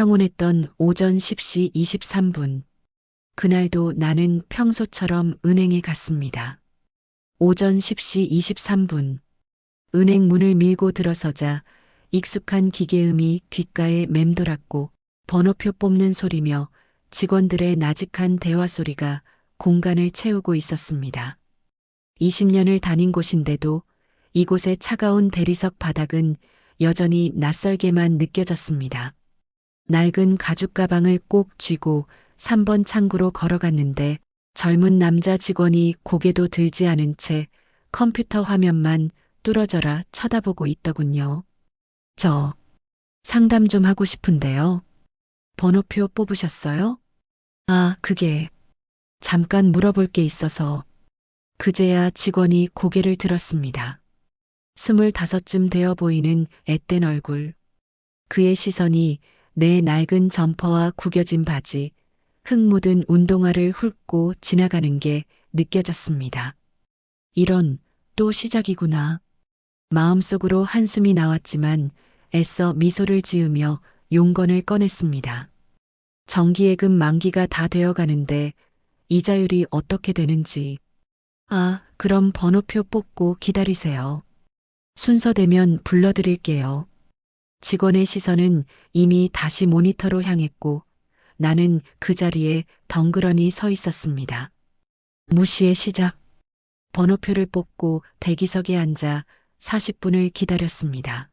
평온했던 오전 10시 23분. 그날도 나는 평소처럼 은행에 갔습니다. 오전 10시 23분. 은행 문을 밀고 들어서자 익숙한 기계음이 귓가에 맴돌았고 번호표 뽑는 소리며 직원들의 나직한 대화 소리가 공간을 채우고 있었습니다. 20년을 다닌 곳인데도 이곳의 차가운 대리석 바닥은 여전히 낯설게만 느껴졌습니다. 낡은 가죽 가방을 꼭 쥐고 3번 창구로 걸어갔는데 젊은 남자 직원이 고개도 들지 않은 채 컴퓨터 화면만 뚫어져라 쳐다보고 있더군요. 저 상담 좀 하고 싶은데요. 번호표 뽑으셨어요? 아, 그게 잠깐 물어볼 게 있어서. 그제야 직원이 고개를 들었습니다. 25쯤 되어 보이는 앳된 얼굴. 그의 시선이 내 낡은 점퍼와 구겨진 바지, 흙 묻은 운동화를 훑고 지나가는 게 느껴졌습니다. 이런, 또 시작이구나. 마음속으로 한숨이 나왔지만 애써 미소를 지으며 용건을 꺼냈습니다. 정기예금 만기가 다 되어 가는데 이자율이 어떻게 되는지. 아, 그럼 번호표 뽑고 기다리세요. 순서되면 불러드릴게요. 직원의 시선은 이미 다시 모니터로 향했고 나는 그 자리에 덩그러니 서 있었습니다. 무시의 시작. 번호표를 뽑고 대기석에 앉아 40분을 기다렸습니다.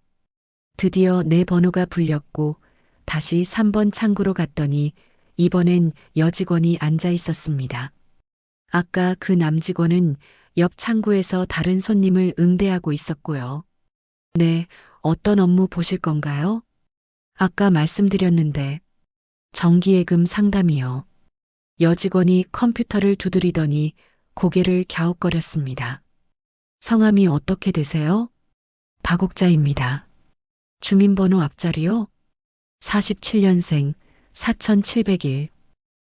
드디어 내 번호가 불렸고 다시 3번 창구로 갔더니 이번엔 여직원이 앉아 있었습니다. 아까 그 남직원은 옆 창구에서 다른 손님을 응대하고 있었고요. 네, 어떤 업무 보실 건가요? 아까 말씀드렸는데. 정기예금 상담이요. 여직원이 컴퓨터를 두드리더니 고개를 갸웃거렸습니다. 성함이 어떻게 되세요? 박옥자입니다. 주민번호 앞자리요? 47년생 4701.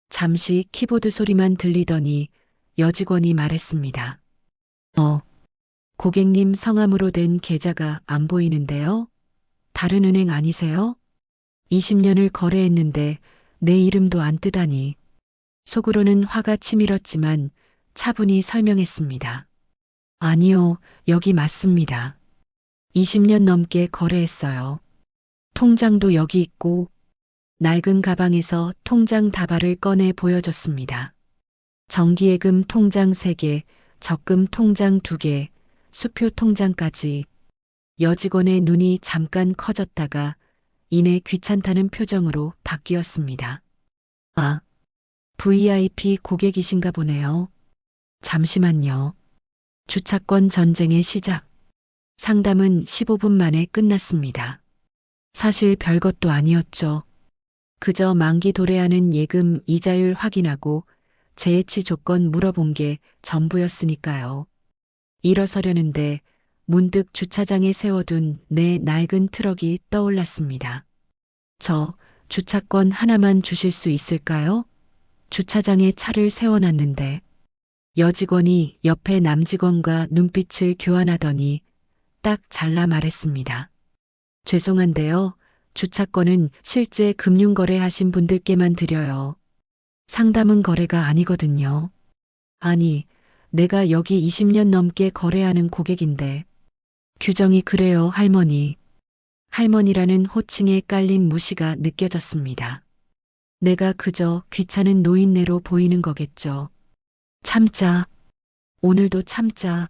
잠시 키보드 소리만 들리더니 여직원이 말했습니다. 고객님 성함으로 된 계좌가 안 보이는데요? 다른 은행 아니세요? 20년을 거래했는데 내 이름도 안 뜨다니. 속으로는 화가 치밀었지만 차분히 설명했습니다. 아니요, 여기 맞습니다. 20년 넘게 거래했어요. 통장도 여기 있고. 낡은 가방에서 통장 다발을 꺼내 보여줬습니다. 정기예금 통장 3개, 적금 통장 2개, 수표 통장까지. 여직원의 눈이 잠깐 커졌다가 이내 귀찮다는 표정으로 바뀌었습니다. 아, VIP 고객이신가 보네요. 잠시만요. 주차권 전쟁의 시작. 상담은 15분 만에 끝났습니다. 사실 별것도 아니었죠. 그저 만기 도래하는 예금 이자율 확인하고 재해치 조건 물어본 게 전부였으니까요. 일어서려는데 문득 주차장에 세워둔 내 낡은 트럭이 떠올랐습니다. 저 주차권 하나만 주실 수 있을까요? 주차장에 차를 세워놨는데. 여직원이 옆에 남직원과 눈빛을 교환하더니 딱 잘라 말했습니다. 죄송한데요. 주차권은 실제 금융거래 하신 분들께만 드려요. 상담은 거래가 아니거든요. 아니, 내가 여기 20년 넘게 거래하는 고객인데. 규정이 그래요, 할머니. 할머니라는 호칭에 깔린 무시가 느껴졌습니다. 내가 그저 귀찮은 노인네로 보이는 거겠죠. 참자. 오늘도 참자.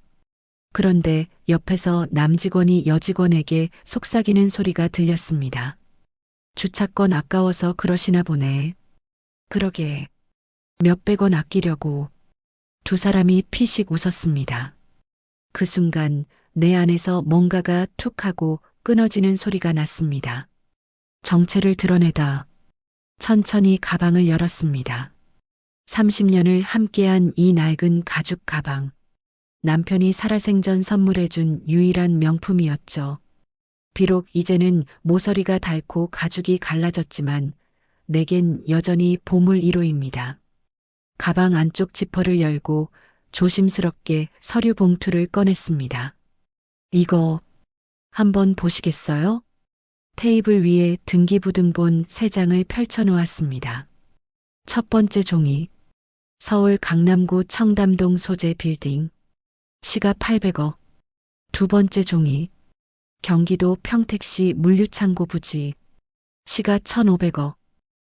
그런데 옆에서 남직원이 여직원에게 속삭이는 소리가 들렸습니다. 주차권 아까워서 그러시나 보네. 그러게. 몇백 원 아끼려고. 두 사람이 피식 웃었습니다. 그 순간 내 안에서 뭔가가 툭 하고 끊어지는 소리가 났습니다. 정체를 드러내다. 천천히 가방을 열었습니다. 30년을 함께한 이 낡은 가죽 가방. 남편이 살아생전 선물해준 유일한 명품이었죠. 비록 이제는 모서리가 닳고 가죽이 갈라졌지만 내겐 여전히 보물 1호입니다. 가방 안쪽 지퍼를 열고 조심스럽게 서류 봉투를 꺼냈습니다. 이거 한번 보시겠어요? 테이블 위에 등기부등본 3장을 펼쳐 놓았습니다. 첫 번째 종이 서울 강남구 청담동 소재 빌딩 시가 800억. 두 번째 종이 경기도 평택시 물류창고 부지 시가 1,500억.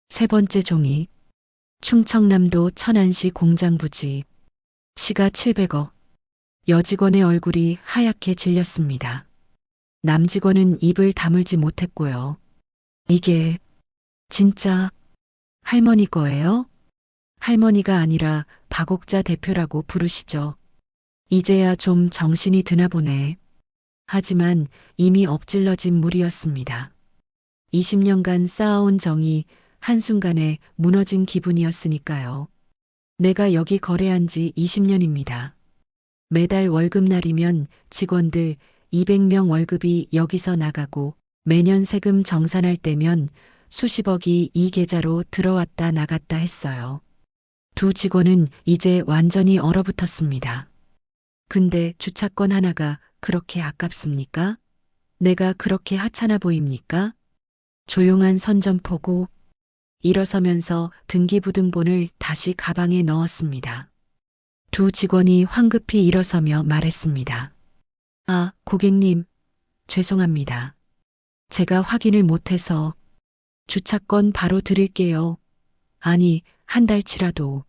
세 번째 종이 충청남도 천안시 공장 부지 시가 700억. 여직원의 얼굴이 하얗게 질렸습니다. 남직원은 입을 다물지 못했고요. 이게 진짜 할머니 거예요? 할머니가 아니라 박옥자 대표라고 부르시죠. 이제야 좀 정신이 드나 보네. 하지만 이미 엎질러진 물이었습니다. 20년간 쌓아온 정이 한순간에 무너진 기분이었으니까요. 내가 여기 거래한 지 20년입니다. 매달 월급날이면 직원들 200명 월급이 여기서 나가고 매년 세금 정산할 때면 수십억이 이 계좌로 들어왔다 나갔다 했어요. 두 직원은 이제 완전히 얼어붙었습니다. 근데 주차권 하나가 그렇게 아깝습니까? 내가 그렇게 하찮아 보입니까? 조용한 선전포고 일어서면서 등기부등본을 다시 가방에 넣었습니다. 두 직원이 황급히 일어서며 말했습니다. 아, 고객님, 죄송합니다. 제가 확인을 못해서 주차권 바로 드릴게요. 아니, 한 달치라도.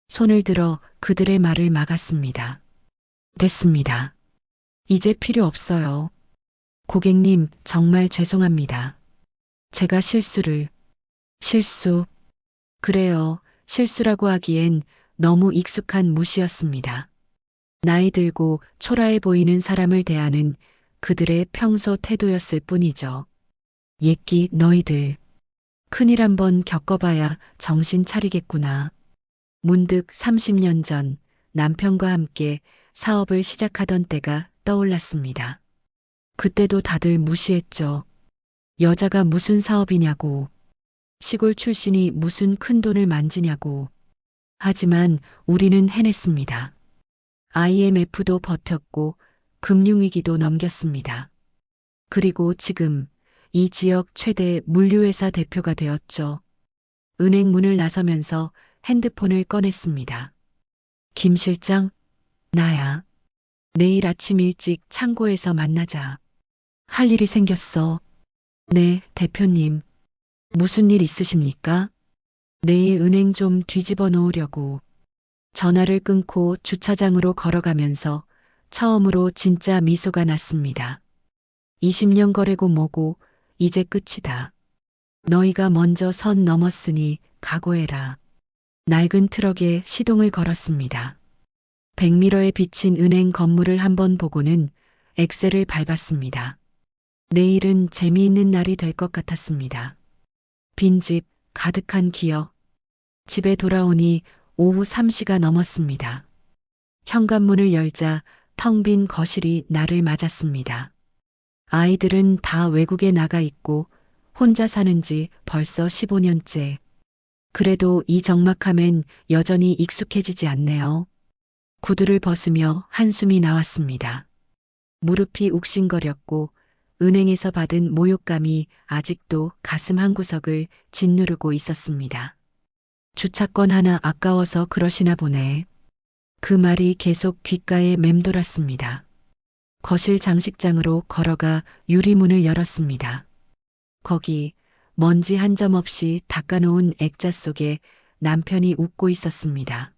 손을 들어 그들의 말을 막았습니다. 됐습니다. 이제 필요 없어요. 고객님, 정말 죄송합니다. 제가 실수. 그래요, 실수라고 하기엔 너무 익숙한 무시였습니다. 나이 들고 초라해 보이는 사람을 대하는 그들의 평소 태도였을 뿐이죠. 예끼 너희들. 큰일 한번 겪어봐야 정신 차리겠구나. 문득 30년 전 남편과 함께 사업을 시작하던 때가 떠올랐습니다. 그때도 다들 무시했죠. 여자가 무슨 사업이냐고. 시골 출신이 무슨 큰 돈을 만지냐고. 하지만 우리는 해냈습니다. IMF도 버텼고 금융위기도 넘겼습니다. 그리고 지금 이 지역 최대 물류회사 대표가 되었죠. 은행 문을 나서면서 핸드폰을 꺼냈습니다. 김 실장, 나야. 내일 아침 일찍 창고에서 만나자. 할 일이 생겼어. 네, 대표님. 무슨 일 있으십니까? 내일 은행 좀 뒤집어 놓으려고. 전화를 끊고 주차장으로 걸어가면서 처음으로 진짜 미소가 났습니다. 20년 거래고 뭐고 이제 끝이다. 너희가 먼저 선 넘었으니 각오해라. 낡은 트럭에 시동을 걸었습니다. 백미러에 비친 은행 건물을 한번 보고는 엑셀을 밟았습니다. 내일은 재미있는 날이 될 것 같았습니다. 빈집, 가득한 기억. 집에 돌아오니 오후 3시가 넘었습니다. 현관문을 열자 텅 빈 거실이 나를 맞았습니다. 아이들은 다 외국에 나가 있고 혼자 사는 지 벌써 15년째. 그래도 이 적막함엔 여전히 익숙해지지 않네요. 구두를 벗으며 한숨이 나왔습니다. 무릎이 욱신거렸고 은행에서 받은 모욕감이 아직도 가슴 한구석을 짓누르고 있었습니다. 주차권 하나 아까워서 그러시나 보네. 그 말이 계속 귓가에 맴돌았습니다. 거실 장식장으로 걸어가 유리문을 열었습니다. 거기 먼지 한 점 없이 닦아놓은 액자 속에 남편이 웃고 있었습니다.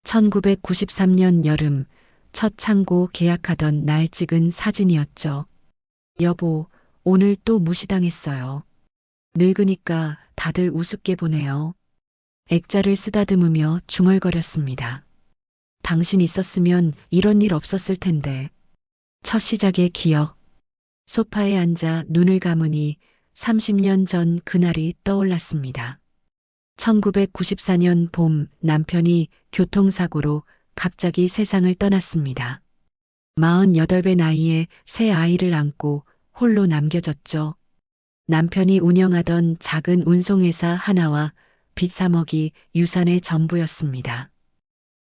1993년 여름 첫 창고 계약하던 날 찍은 사진이었죠. 여보, 오늘 또 무시당했어요. 늙으니까 다들 우습게 보네요. 액자를 쓰다듬으며 중얼거렸습니다. 당신 있었으면 이런 일 없었을 텐데. 첫 시작의 기억. 소파에 앉아 눈을 감으니 30년 전 그날이 떠올랐습니다. 1994년 봄 남편이 교통사고로 갑자기 세상을 떠났습니다. 48배 나이에 새 아이를 안고 홀로 남겨졌죠. 남편이 운영하던 작은 운송회사 하나와 빚 3억이 유산의 전부였습니다.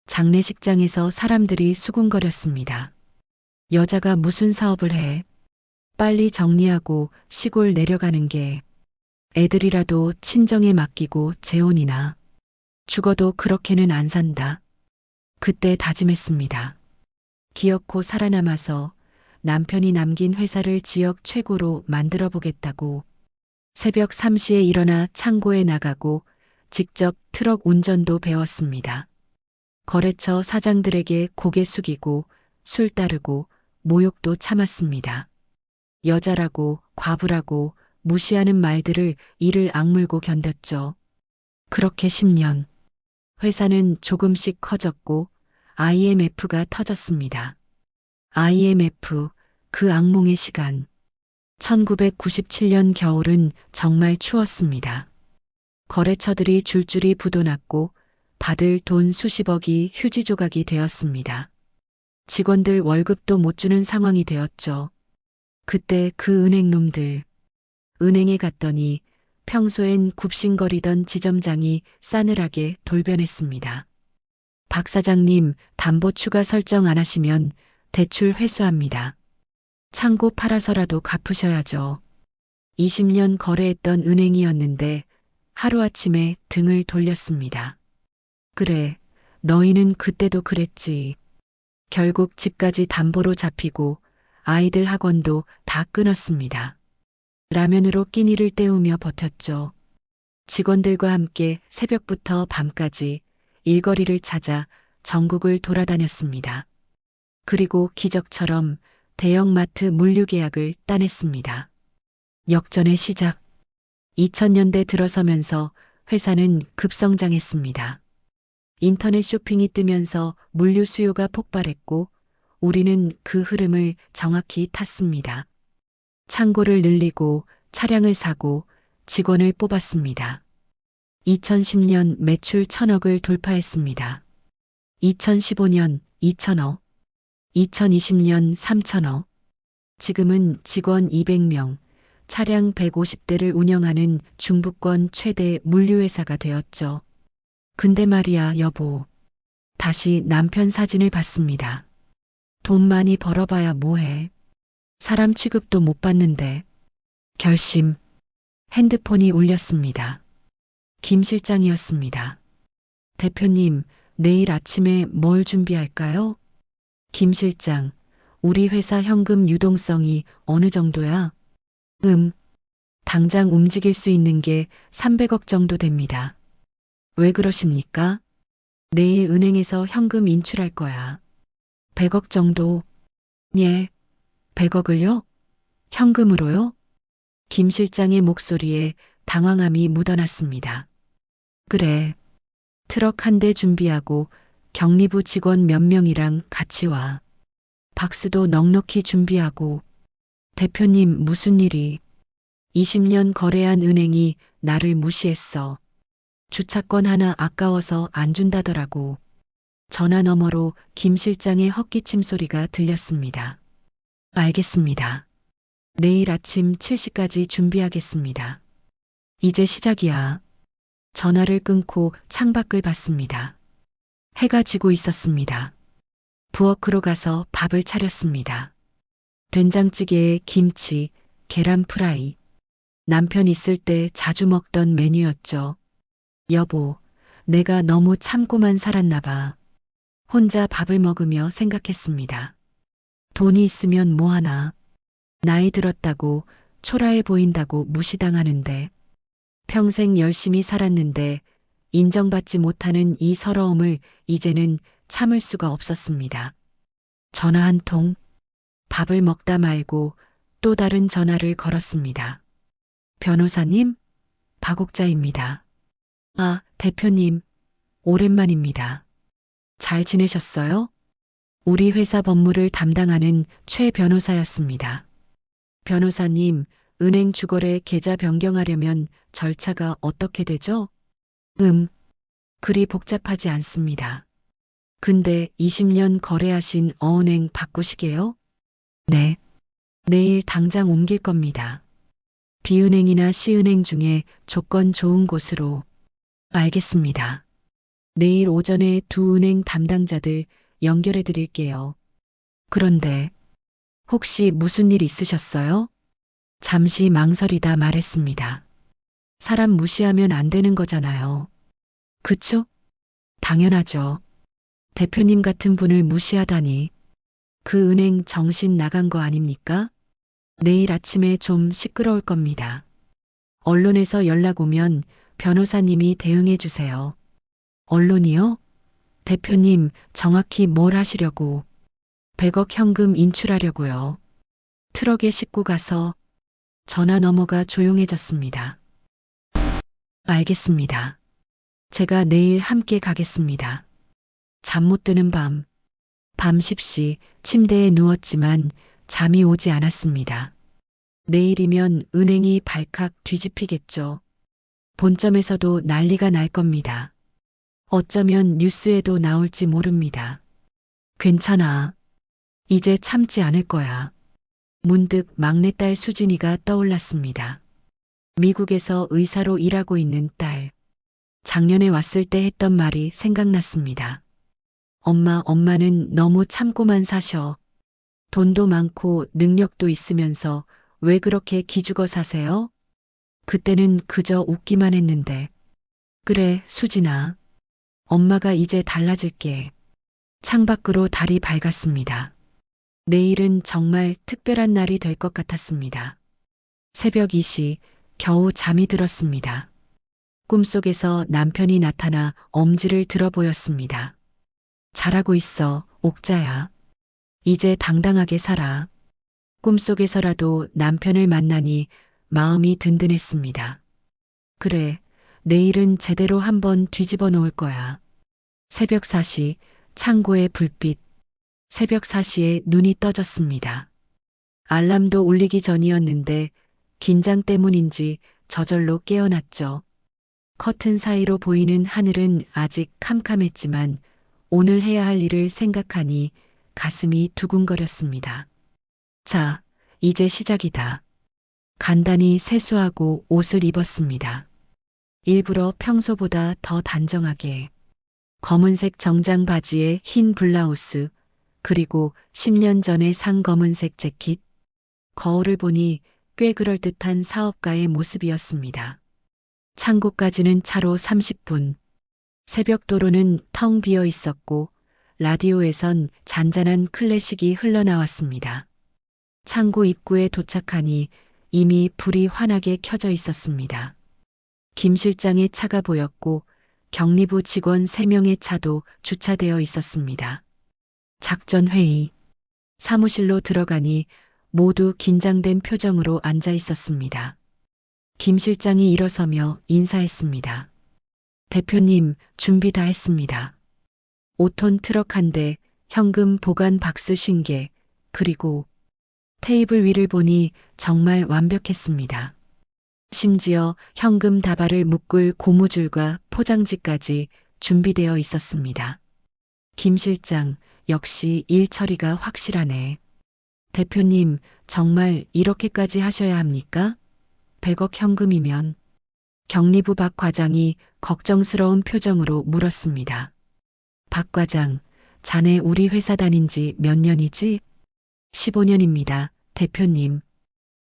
장례식장에서 사람들이 수군거렸습니다. 여자가 무슨 사업을 해? 빨리 정리하고 시골 내려가는 게 애들이라도 친정에 맡기고 재혼이나 죽어도 그렇게는 안 산다. 그때 다짐했습니다. 기어코 살아남아서 남편이 남긴 회사를 지역 최고로 만들어 보겠다고 새벽 3시에 일어나 창고에 나가고 직접 트럭 운전도 배웠습니다. 거래처 사장들에게 고개 숙이고 술 따르고 모욕도 참았습니다. 여자라고 과부라고 무시하는 말들을 이를 악물고 견뎠죠. 그렇게 10년. 회사는 조금씩 커졌고 IMF가 터졌습니다. IMF, 그 악몽의 시간. 1997년 겨울은 정말 추웠습니다. 거래처들이 줄줄이 부도났고 받을 돈 수십억이 휴지 조각이 되었습니다. 직원들 월급도 못 주는 상황이 되었죠. 그때 그 은행놈들. 은행에 갔더니 평소엔 굽신거리던 지점장이 싸늘하게 돌변했습니다. 박 사장님, 담보 추가 설정 안 하시면 대출 회수합니다. 창고 팔아서라도 갚으셔야죠. 20년 거래했던 은행이었는데 하루아침에 등을 돌렸습니다. 그래, 너희는 그때도 그랬지. 결국 집까지 담보로 잡히고 아이들 학원도 다 끊었습니다. 라면으로 끼니를 때우며 버텼죠. 직원들과 함께 새벽부터 밤까지 일거리를 찾아 전국을 돌아다녔습니다. 그리고 기적처럼 대형마트 물류 계약을 따냈습니다. 역전의 시작. 2000년대 들어서면서 회사는 급성장했습니다. 인터넷 쇼핑이 뜨면서 물류 수요가 폭발했고 우리는 그 흐름을 정확히 탔습니다. 창고를 늘리고 차량을 사고 직원을 뽑았습니다. 2010년 매출 1000억을 돌파했습니다. 2015년 2000억, 2020년 3000억, 지금은 직원 200명, 차량 150대를 운영하는 중부권 최대 물류회사가 되었죠. 근데 말이야, 여보. 다시 남편 사진을 봤습니다. 돈 많이 벌어봐야 뭐해. 사람 취급도 못 받는데. 결심. 핸드폰이 울렸습니다. 김 실장이었습니다. 대표님, 내일 아침에 뭘 준비할까요? 김 실장, 우리 회사 현금 유동성이 어느 정도야? 당장 움직일 수 있는 게 300억 정도 됩니다. 왜 그러십니까? 내일 은행에서 현금 인출할 거야. 100억 정도. 예, 100억을요? 현금으로요? 김 실장의 목소리에 당황함이 묻어났습니다. 그래. 트럭 한 대 준비하고 경리부 직원 몇 명이랑 같이 와. 박스도 넉넉히 준비하고. 대표님, 무슨 일이? 20년 거래한 은행이 나를 무시했어. 주차권 하나 아까워서 안 준다더라고. 전화 너머로 김 실장의 헛기침 소리가 들렸습니다. 알겠습니다. 내일 아침 7시까지 준비하겠습니다. 이제 시작이야. 전화를 끊고 창밖을 봤습니다. 해가 지고 있었습니다. 부엌으로 가서 밥을 차렸습니다. 된장찌개에 김치, 계란 프라이. 남편 있을 때 자주 먹던 메뉴였죠. 여보, 내가 너무 참고만 살았나 봐. 혼자 밥을 먹으며 생각했습니다. 돈이 있으면 뭐하나. 나이 들었다고 초라해 보인다고 무시당하는데 평생 열심히 살았는데 인정받지 못하는 이 서러움을 이제는 참을 수가 없었습니다. 전화 한 통, 밥을 먹다 말고 또 다른 전화를 걸었습니다. 변호사님, 박옥자입니다. 아, 대표님, 오랜만입니다. 잘 지내셨어요? 우리 회사 법무를 담당하는 최 변호사였습니다. 변호사님, 은행 주거래 계좌 변경하려면 절차가 어떻게 되죠? 그리 복잡하지 않습니다. 근데 20년 거래하신 어은행 바꾸시게요? 네. 내일 당장 옮길 겁니다. B은행이나 C은행 중에 조건 좋은 곳으로. 알겠습니다. 내일 오전에 두 은행 담당자들 연결해 드릴게요. 그런데 혹시 무슨 일 있으셨어요? 잠시 망설이다 말했습니다. 사람 무시하면 안 되는 거잖아요. 그쵸? 당연하죠. 대표님 같은 분을 무시하다니. 그 은행 정신 나간 거 아닙니까? 내일 아침에 좀 시끄러울 겁니다. 언론에서 연락 오면 변호사님이 대응해 주세요. 언론이요? 대표님, 정확히 뭘 하시려고? 100억 현금 인출하려고요. 트럭에 싣고 가서 전화 넘어가 조용해졌습니다. 알겠습니다. 제가 내일 함께 가겠습니다. 잠 못 드는 밤 10시 침대에 누웠지만 잠이 오지 않았습니다. 내일이면 은행이 발칵 뒤집히겠죠. 본점에서도 난리가 날 겁니다. 어쩌면 뉴스에도 나올지 모릅니다. 괜찮아. 이제 참지 않을 거야. 문득 막내딸 수진이가 떠올랐습니다. 미국에서 의사로 일하고 있는 딸. 작년에 왔을 때 했던 말이 생각났습니다. 엄마는 너무 참고만 사셔. 돈도 많고 능력도 있으면서 왜 그렇게 기죽어 사세요? 그때는 그저 웃기만 했는데. 그래, 수진아. 엄마가 이제 달라질게. 창밖으로 달이 밝았습니다. 내일은 정말 특별한 날이 될 것 같았습니다. 새벽 2시 겨우 잠이 들었습니다. 꿈속에서 남편이 나타나 엄지를 들어 보였습니다. 잘하고 있어, 옥자야. 이제 당당하게 살아. 꿈속에서라도 남편을 만나니 마음이 든든했습니다. 그래, 내일은 제대로 한번 뒤집어 놓을 거야. 새벽 4시, 창고의 불빛. 새벽 4시에 눈이 떠졌습니다. 알람도 울리기 전이었는데 긴장 때문인지 저절로 깨어났죠. 커튼 사이로 보이는 하늘은 아직 캄캄했지만 오늘 해야 할 일을 생각하니 가슴이 두근거렸습니다. 자, 이제 시작이다. 간단히 세수하고 옷을 입었습니다. 일부러 평소보다 더 단정하게. 검은색 정장 바지에 흰 블라우스, 그리고 10년 전에 산 검은색 재킷. 거울을 보니 꽤 그럴듯한 사업가의 모습이었습니다. 창고까지는 차로 30분. 새벽 도로는 텅 비어 있었고 라디오에선 잔잔한 클래식이 흘러나왔습니다. 창고 입구에 도착하니 이미 불이 환하게 켜져 있었습니다. 김 실장의 차가 보였고 격리부 직원 3명의 차도 주차되어 있었습니다. 작전회의. 사무실로 들어가니 모두 긴장된 표정으로 앉아 있었습니다. 김 실장이 일어서며 인사했습니다. 대표님, 준비 다 했습니다. 5톤 트럭 한 대, 현금 보관 박스 50개, 그리고 테이블 위를 보니 정말 완벽했습니다. 심지어 현금 다발을 묶을 고무줄과 포장지까지 준비되어 있었습니다. 김 실장, 역시 일 처리가 확실하네. 대표님, 정말 이렇게까지 하셔야 합니까? 100억 현금이면. 격리부 박 과장이 걱정스러운 표정으로 물었습니다. 박 과장, 자네 우리 회사 다닌 지 몇 년이지? 15년입니다, 대표님.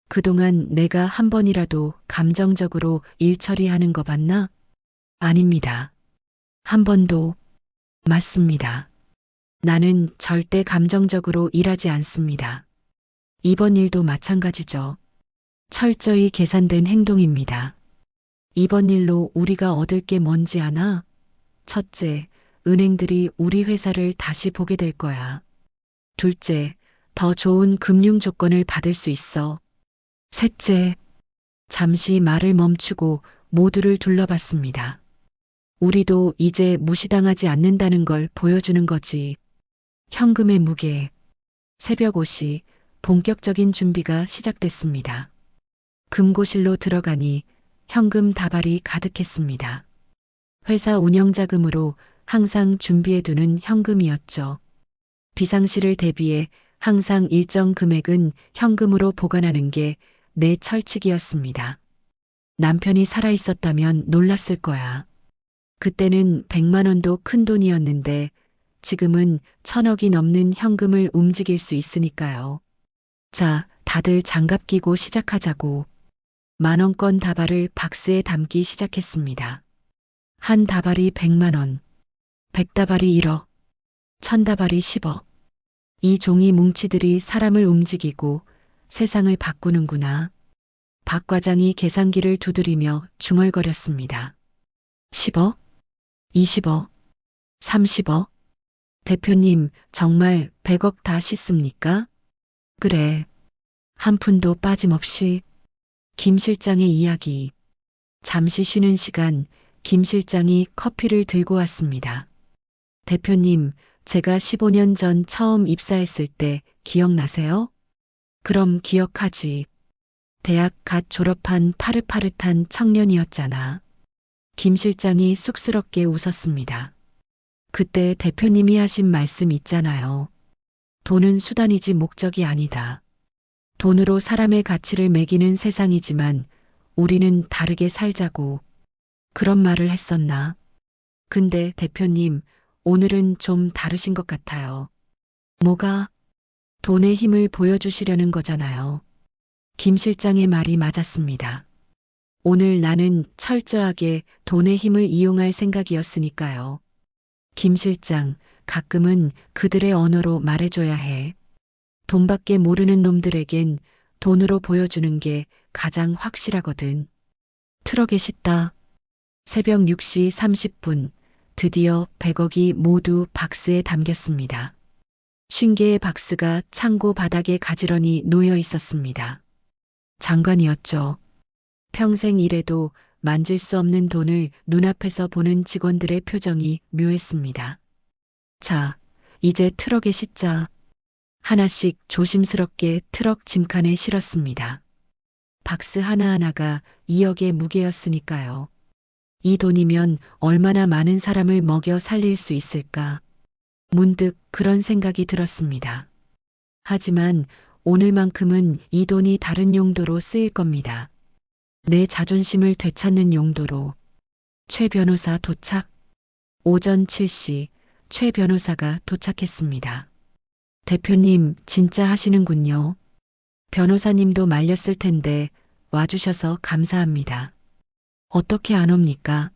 그동안 내가 한 번이라도 감정적으로 일 처리하는 거 봤나? 아닙니다. 한 번도. 맞습니다. 나는 절대 감정적으로 일하지 않습니다. 이번 일도 마찬가지죠. 철저히 계산된 행동입니다. 이번 일로 우리가 얻을 게 뭔지 아나? 첫째, 은행들이 우리 회사를 다시 보게 될 거야. 둘째, 더 좋은 금융 조건을 받을 수 있어. 셋째, 잠시 말을 멈추고 모두를 둘러봤습니다. 우리도 이제 무시당하지 않는다는 걸 보여주는 거지. 현금의 무게. 새벽 5시 본격적인 준비가 시작됐습니다. 금고실로 들어가니 현금 다발이 가득했습니다. 회사 운영자금으로 항상 준비해두는 현금이었죠. 비상시를 대비해 항상 일정 금액은 현금으로 보관하는 게 내 철칙이었습니다. 남편이 살아있었다면 놀랐을 거야. 그때는 100만 원도 큰 돈이었는데 지금은 1000억이 넘는 현금을 움직일 수 있으니까요. 자, 다들 장갑 끼고 시작하자고. 만원권 다발을 박스에 담기 시작했습니다. 한 다발이 100만 원, 100다발이 1억, 1000다발이 10억. 이 종이 뭉치들이 사람을 움직이고 세상을 바꾸는구나. 박 과장이 계산기를 두드리며 중얼거렸습니다. 10억? 20억? 30억? 대표님, 정말 100억 다 씻습니까? 그래. 한 푼도 빠짐없이. 김 실장의 이야기. 잠시 쉬는 시간, 김 실장이 커피를 들고 왔습니다. 대표님, 제가 15년 전 처음 입사했을 때 기억나세요? 그럼 기억하지. 대학 갓 졸업한 파릇파릇한 청년이었잖아. 김 실장이 쑥스럽게 웃었습니다. 그때 대표님이 하신 말씀 있잖아요. 돈은 수단이지 목적이 아니다. 돈으로 사람의 가치를 매기는 세상이지만 우리는 다르게 살자고. 그런 말을 했었나? 근데 대표님, 오늘은 좀 다르신 것 같아요. 뭐가? 돈의 힘을 보여주시려는 거잖아요. 김 실장의 말이 맞았습니다. 오늘 나는 철저하게 돈의 힘을 이용할 생각이었으니까요. 김 실장, 가끔은 그들의 언어로 말해줘야 해. 돈밖에 모르는 놈들에겐 돈으로 보여주는 게 가장 확실하거든. 트럭에 싣다. 새벽 6시 30분, 드디어 100억이 모두 박스에 담겼습니다. 50개의 박스가 창고 바닥에 가지런히 놓여 있었습니다. 장관이었죠. 평생 일해도 만질 수 없는 돈을 눈앞에서 보는 직원들의 표정이 묘했습니다. 자, 이제 트럭에 싣자. 하나씩 조심스럽게 트럭 짐칸에 실었습니다. 박스 하나하나가 2억의 무게였으니까요. 이 돈이면 얼마나 많은 사람을 먹여 살릴 수 있을까? 문득 그런 생각이 들었습니다. 하지만 오늘만큼은 이 돈이 다른 용도로 쓰일 겁니다. 내 자존심을 되찾는 용도로. 최 변호사 도착. 오전 7시 최 변호사가 도착했습니다. 대표님, 진짜 하시는군요. 변호사님도 말렸을 텐데 와주셔서 감사합니다. 어떻게 안 옵니까?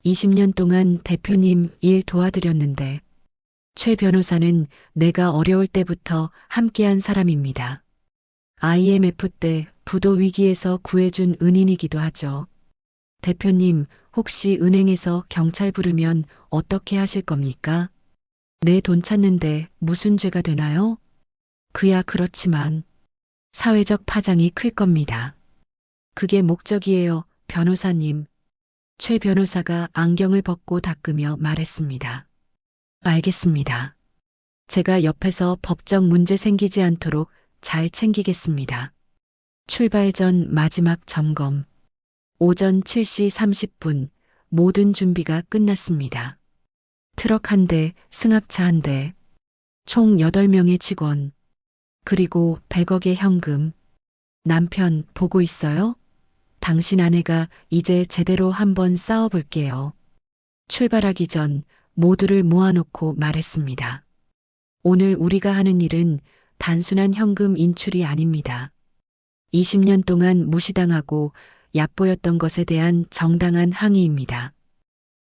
20년 동안 대표님 일 도와드렸는데. 최 변호사는 내가 어려울 때부터 함께한 사람입니다. IMF 때 부도 위기에서 구해준 은인이기도 하죠. 대표님, 혹시 은행에서 경찰 부르면 어떻게 하실 겁니까? 내 돈 찾는데 무슨 죄가 되나요? 그야 그렇지만 사회적 파장이 클 겁니다. 그게 목적이에요, 변호사님. 최 변호사가 안경을 벗고 닦으며 말했습니다. 알겠습니다. 제가 옆에서 법적 문제 생기지 않도록 잘 챙기겠습니다. 출발 전 마지막 점검. 오전 7시 30분 모든 준비가 끝났습니다. 트럭 한 대, 승합차 한 대, 총 8명의 직원, 그리고 100억의 현금. 남편 보고 있어요? 당신 아내가 이제 제대로 한번 싸워볼게요. 출발하기 전 모두를 모아놓고 말했습니다. 오늘 우리가 하는 일은 단순한 현금 인출이 아닙니다. 20년 동안 무시당하고 얕보였던 것에 대한 정당한 항의입니다.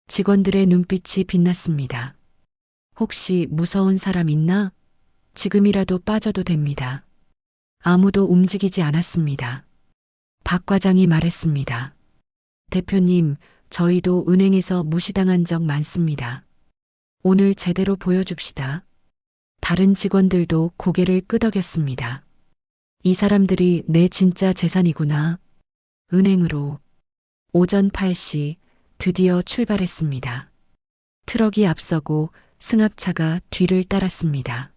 직원들의 눈빛이 빛났습니다. 혹시 무서운 사람 있나? 지금이라도 빠져도 됩니다. 아무도 움직이지 않았습니다. 박 과장이 말했습니다. 대표님, 저희도 은행에서 무시당한 적 많습니다. 오늘 제대로 보여줍시다. 다른 직원들도 고개를 끄덕였습니다. 이 사람들이 내 진짜 재산이구나. 은행으로. 오전 8시 드디어 출발했습니다. 트럭이 앞서고 승합차가 뒤를 따랐습니다.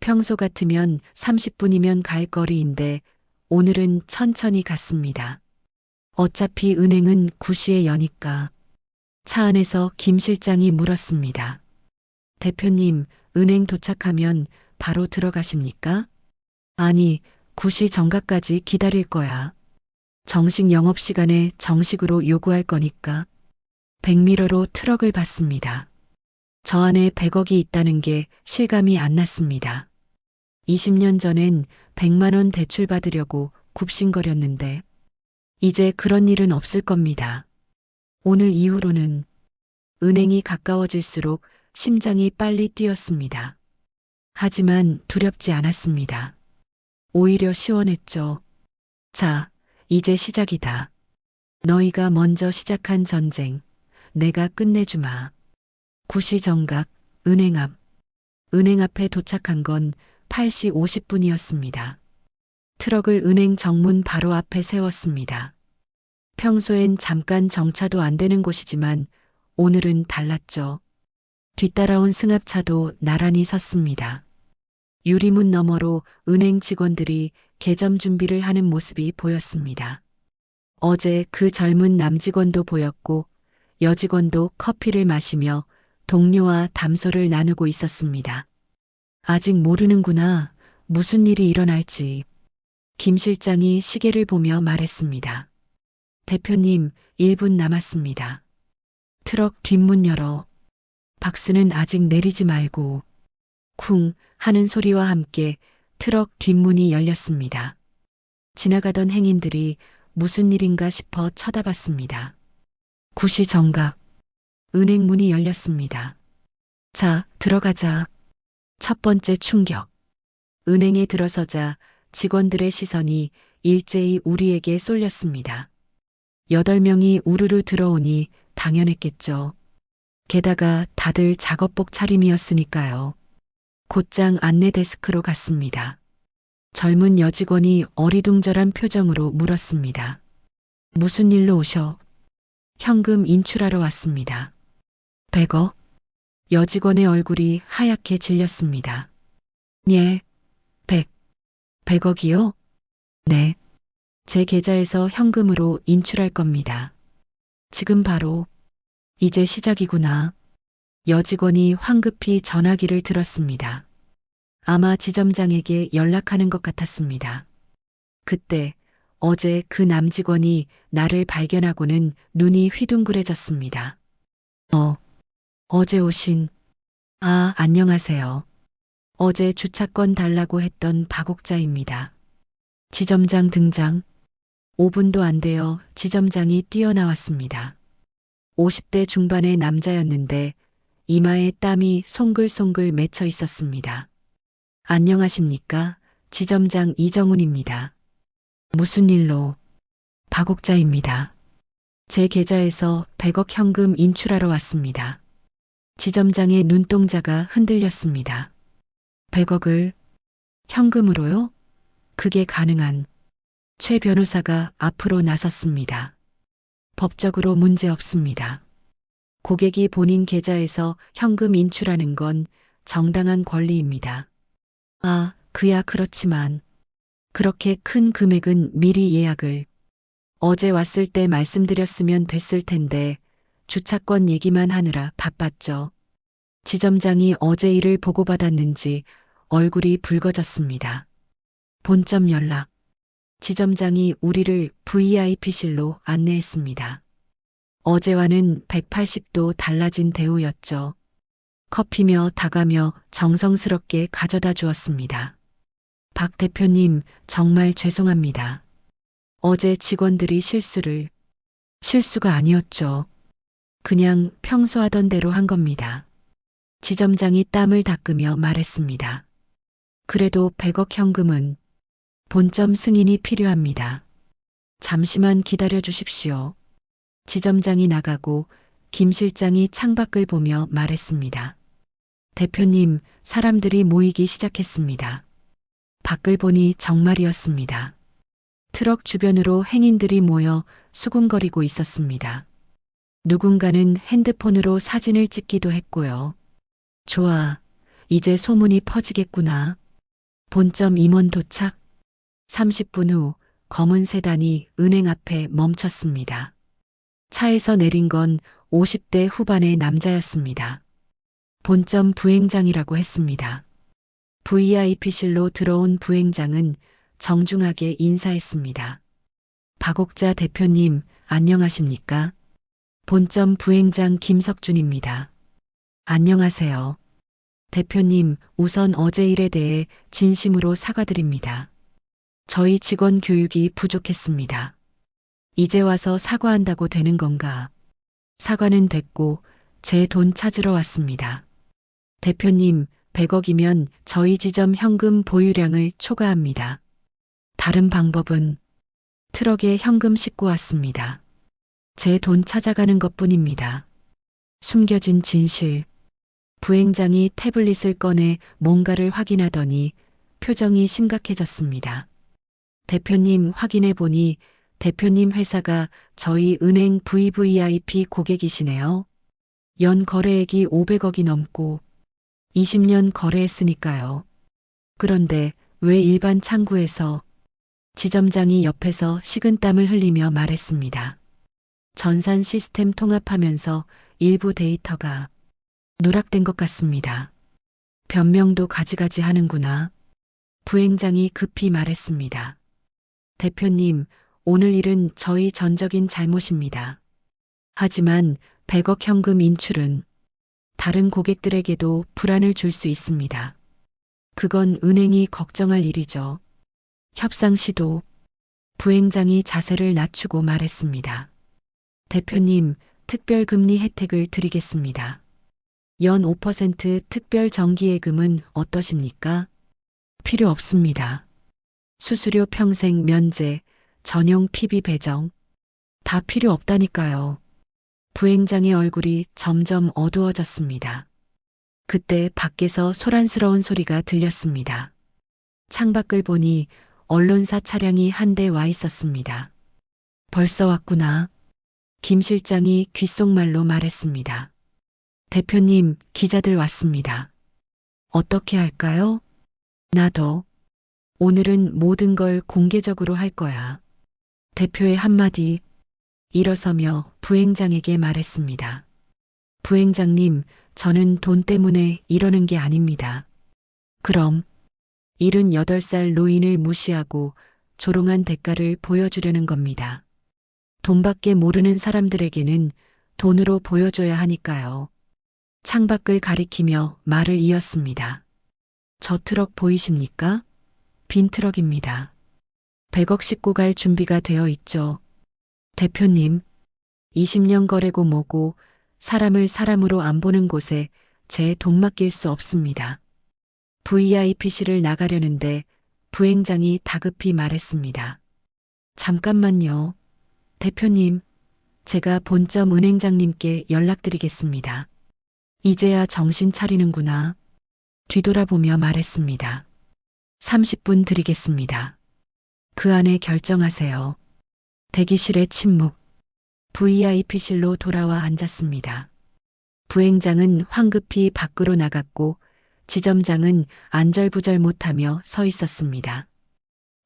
평소 같으면 30분이면 갈 거리인데 오늘은 천천히 갔습니다. 어차피 은행은 9시에 여니까. 차 안에서 김 실장이 물었습니다. 대표님, 은행 도착하면 바로 들어가십니까? 아니, 9시 정각까지 기다릴 거야. 정식 영업시간에 정식으로 요구할 거니까. 백미러로 트럭을 봤습니다. 저 안에 100억이 있다는 게 실감이 안 났습니다. 20년 전엔 100만 원 대출 받으려고 굽신거렸는데 이제 그런 일은 없을 겁니다. 오늘 이후로는 은행이 가까워질수록 심장이 빨리 뛰었습니다. 하지만 두렵지 않았습니다. 오히려 시원했죠. 자, 이제 시작이다. 너희가 먼저 시작한 전쟁, 내가 끝내주마. 구시정각, 은행 앞. 은행 앞에 도착한 건 8시 50분이었습니다. 트럭을 은행 정문 바로 앞에 세웠습니다. 평소엔 잠깐 정차도 안 되는 곳이지만 오늘은 달랐죠. 뒤따라온 승합차도 나란히 섰습니다. 유리문 너머로 은행 직원들이 개점 준비를 하는 모습이 보였습니다. 어제 그 젊은 남직원도 보였고 여직원도 커피를 마시며 동료와 담소를 나누고 있었습니다. 아직 모르는구나. 무슨 일이 일어날지. 김 실장이 시계를 보며 말했습니다. 대표님, 1분 남았습니다. 트럭 뒷문 열어. 박스는 아직 내리지 말고. 쿵 하는 소리와 함께 트럭 뒷문이 열렸습니다. 지나가던 행인들이 무슨 일인가 싶어 쳐다봤습니다. 구시 정각. 은행 문이 열렸습니다. 자, 들어가자. 첫 번째 충격. 은행에 들어서자 직원들의 시선이 일제히 우리에게 쏠렸습니다. 8명이 우르르 들어오니 당연했겠죠. 게다가 다들 작업복 차림이었으니까요. 곧장 안내 데스크로 갔습니다. 젊은 여직원이 어리둥절한 표정으로 물었습니다. 무슨 일로 오셔? 현금 인출하러 왔습니다. 100억? 여직원의 얼굴이 하얗게 질렸습니다. 예, 100억이요? 네. 제 계좌에서 현금으로 인출할 겁니다. 지금 바로. 이제 시작이구나. 여직원이 황급히 전화기를 들었습니다. 아마 지점장에게 연락하는 것 같았습니다. 그때 어제 그 남직원이 나를 발견하고는 눈이 휘둥그레졌습니다. 어제 오신. 아, 안녕하세요. 어제 주차권 달라고 했던 박옥자입니다. 지점장 등장. 5분도 안 되어 지점장이 뛰어나왔습니다. 50대 중반의 남자였는데 이마에 땀이 송글송글 맺혀 있었습니다. 안녕하십니까? 지점장 이정훈입니다. 무슨 일로? 박옥자입니다. 제 계좌에서 100억 현금 인출하러 왔습니다. 지점장의 눈동자가 흔들렸습니다. 100억을 현금으로요? 그게 가능한. 최 변호사가 앞으로 나섰습니다. 법적으로 문제 없습니다. 고객이 본인 계좌에서 현금 인출하는 건 정당한 권리입니다. 아, 그야 그렇지만 그렇게 큰 금액은 미리 예약을. 어제 왔을 때 말씀드렸으면 됐을 텐데 주차권 얘기만 하느라 바빴죠. 지점장이 어제 일을 보고받았는지 얼굴이 붉어졌습니다. 본점 연락. 지점장이 우리를 VIP실로 안내했습니다. 어제와는 180도 달라진 대우였죠. 커피며 다가며 정성스럽게 가져다 주었습니다. 박 대표님, 정말 죄송합니다. 어제 직원들이 실수가 아니었죠. 그냥 평소 하던 대로 한 겁니다. 지점장이 땀을 닦으며 말했습니다. 그래도 100억 현금은 본점 승인이 필요합니다. 잠시만 기다려 주십시오. 지점장이 나가고 김 실장이 창밖을 보며 말했습니다. 대표님, 사람들이 모이기 시작했습니다. 밖을 보니 정말이었습니다. 트럭 주변으로 행인들이 모여 수군거리고 있었습니다. 누군가는 핸드폰으로 사진을 찍기도 했고요. 좋아, 이제 소문이 퍼지겠구나. 본점 임원 도착. 30분 후 검은 세단이 은행 앞에 멈췄습니다. 차에서 내린 건 50대 후반의 남자였습니다. 본점 부행장이라고 했습니다. VIP실로 들어온 부행장은 정중하게 인사했습니다. 박옥자 대표님, 안녕하십니까? 본점 부행장 김석준입니다. 안녕하세요. 대표님, 우선 어제 일에 대해 진심으로 사과드립니다. 저희 직원 교육이 부족했습니다. 이제 와서 사과한다고 되는 건가? 사과는 됐고 제 돈 찾으러 왔습니다. 대표님, 100억이면 저희 지점 현금 보유량을 초과합니다. 다른 방법은 트럭에 현금 싣고 왔습니다. 제 돈 찾아가는 것뿐입니다. 숨겨진 진실. 부행장이 태블릿을 꺼내 뭔가를 확인하더니 표정이 심각해졌습니다. 대표님, 확인해 보니 대표님 회사가 저희 은행 VVIP 고객이시네요. 연 거래액이 500억이 넘고 20년 거래했으니까요. 그런데 왜 일반 창구에서? 지점장이 옆에서 식은땀을 흘리며 말했습니다. 전산 시스템 통합하면서 일부 데이터가 누락된 것 같습니다. 변명도 가지가지 하는구나. 부행장이 급히 말했습니다. 대표님, 오늘 일은 저희 전적인 잘못입니다. 하지만 100억 현금 인출은 다른 고객들에게도 불안을 줄 수 있습니다. 그건 은행이 걱정할 일이죠. 협상 시도. 부행장이 자세를 낮추고 말했습니다. 대표님, 특별금리 혜택을 드리겠습니다. 연 5% 특별 정기예금은 어떠십니까? 필요 없습니다. 수수료 평생 면제, 전용 PB 배정, 다 필요 없다니까요. 부행장의 얼굴이 점점 어두워졌습니다. 그때 밖에서 소란스러운 소리가 들렸습니다. 창밖을 보니 언론사 차량이 한 대 와 있었습니다. 벌써 왔구나. 김 실장이 귓속말로 말했습니다. 대표님, 기자들 왔습니다. 어떻게 할까요? 나도. 오늘은 모든 걸 공개적으로 할 거야. 대표의 한마디. 일어서며 부행장에게 말했습니다. 부행장님, 저는 돈 때문에 이러는 게 아닙니다. 그럼 78살 노인을 무시하고 조롱한 대가를 보여주려는 겁니다. 돈밖에 모르는 사람들에게는 돈으로 보여줘야 하니까요. 창밖을 가리키며 말을 이었습니다. 저 트럭 보이십니까? 빈 트럭입니다. 100억 싣고 갈 준비가 되어 있죠. 대표님, 20년 거래고 뭐고 사람을 사람으로 안 보는 곳에 제 돈 맡길 수 없습니다. VIP실을 나가려는데 부행장이 다급히 말했습니다. 잠깐만요. 대표님, 제가 본점 은행장님께 연락드리겠습니다. 이제야 정신 차리는구나. 뒤돌아보며 말했습니다. 30분 드리겠습니다. 그 안에 결정하세요. 대기실의 침묵. VIP실로 돌아와 앉았습니다. 부행장은 황급히 밖으로 나갔고 지점장은 안절부절 못하며 서 있었습니다.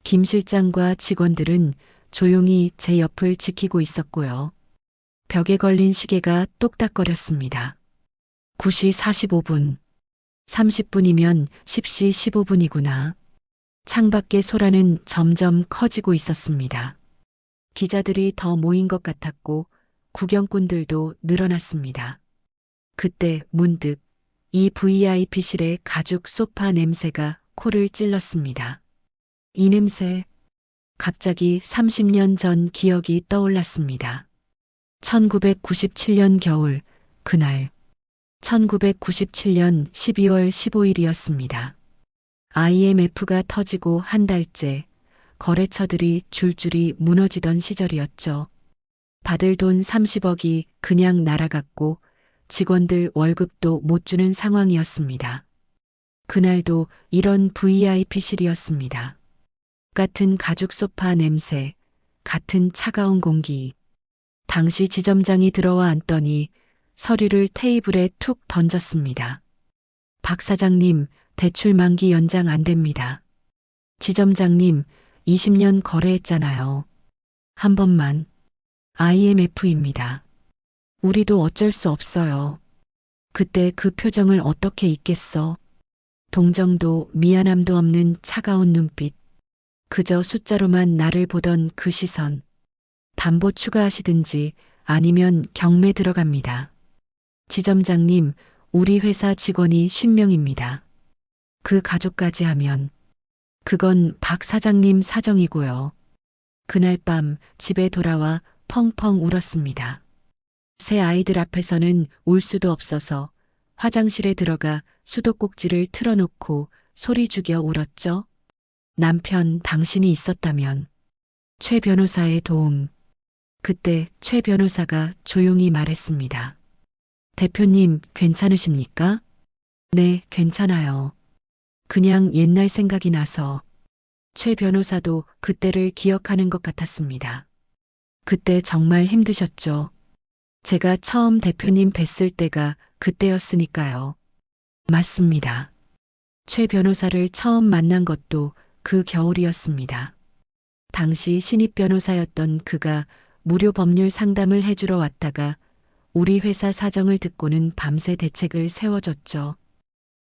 김 실장과 직원들은 조용히 제 옆을 지키고 있었고요. 벽에 걸린 시계가 똑딱거렸습니다. 9시 45분. 30분이면 10시 15분이구나. 창밖의 소란은 점점 커지고 있었습니다. 기자들이 더 모인 것 같았고 구경꾼들도 늘어났습니다. 그때 문득 이 VIP실의 가죽 소파 냄새가 코를 찔렀습니다. 이 냄새, 갑자기 30년 전 기억이 떠올랐습니다. 1997년 겨울, 그날. 1997년 12월 15일이었습니다. IMF가 터지고 한 달째 거래처들이 줄줄이 무너지던 시절이었죠. 받을 돈 30억이 그냥 날아갔고 직원들 월급도 못 주는 상황이었습니다. 그날도 이런 VIP실이었습니다. 같은 가죽 소파 냄새, 같은 차가운 공기. 당시 지점장이 들어와 앉더니 서류를 테이블에 툭 던졌습니다. 박 사장님, 대출 만기 연장 안 됩니다. 지점장님, 20년 거래했잖아요. 한 번만. IMF입니다. 우리도 어쩔 수 없어요. 그때 그 표정을 어떻게 잊겠어? 동정도 미안함도 없는 차가운 눈빛. 그저 숫자로만 나를 보던 그 시선. 담보 추가하시든지 아니면 경매 들어갑니다. 지점장님, 우리 회사 직원이 10명입니다. 그 가족까지 하면 그건 박 사장님 사정이고요. 그날 밤 집에 돌아와 펑펑 울었습니다. 새 아이들 앞에서는 울 수도 없어서 화장실에 들어가 수도꼭지를 틀어놓고 소리 죽여 울었죠. 남편 당신이 있었다면. 최 변호사의 도움. 그때 최 변호사가 조용히 말했습니다. 대표님 괜찮으십니까? 네, 괜찮아요. 그냥 옛날 생각이 나서. 최 변호사도 그때를 기억하는 것 같았습니다. 그때 정말 힘드셨죠. 제가 처음 대표님 뵀을 때가 그때였으니까요. 맞습니다. 최 변호사를 처음 만난 것도 그 겨울이었습니다. 당시 신입 변호사였던 그가 무료 법률 상담을 해주러 왔다가 우리 회사 사정을 듣고는 밤새 대책을 세워줬죠.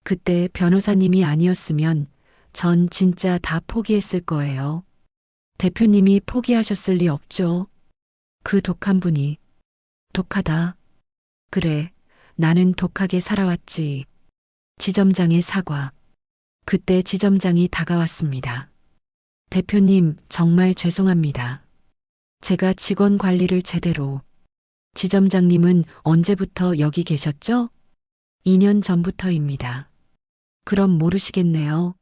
그때 변호사님이 아니었으면 전 진짜 다 포기했을 거예요. 대표님이 포기하셨을 리 없죠. 그 독한 분이. 독하다. 그래, 나는 독하게 살아왔지. 지점장의 사과. 그때 지점장이 다가왔습니다. 대표님, 정말 죄송합니다. 제가 직원 관리를 제대로. 지점장님은 언제부터 여기 계셨죠? 2년 전부터입니다. 그럼 모르시겠네요.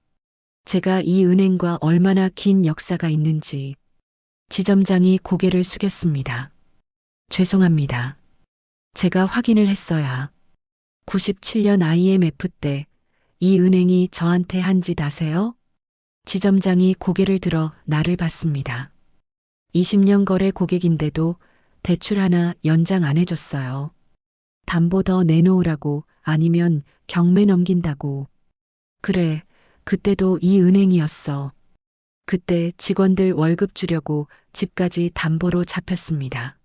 제가 이 은행과 얼마나 긴 역사가 있는지. 지점장이 고개를 숙였습니다. 죄송합니다. 제가 확인을 했어야. 97년 IMF 때 이 은행이 저한테 한 짓 아세요? 지점장이 고개를 들어 나를 봤습니다. 20년 거래 고객인데도 대출 하나 연장 안 해줬어요. 담보 더 내놓으라고 아니면 경매 넘긴다고. 그래, 그때도 이 은행이었어. 그때 직원들 월급 주려고 집까지 담보로 잡혔습니다.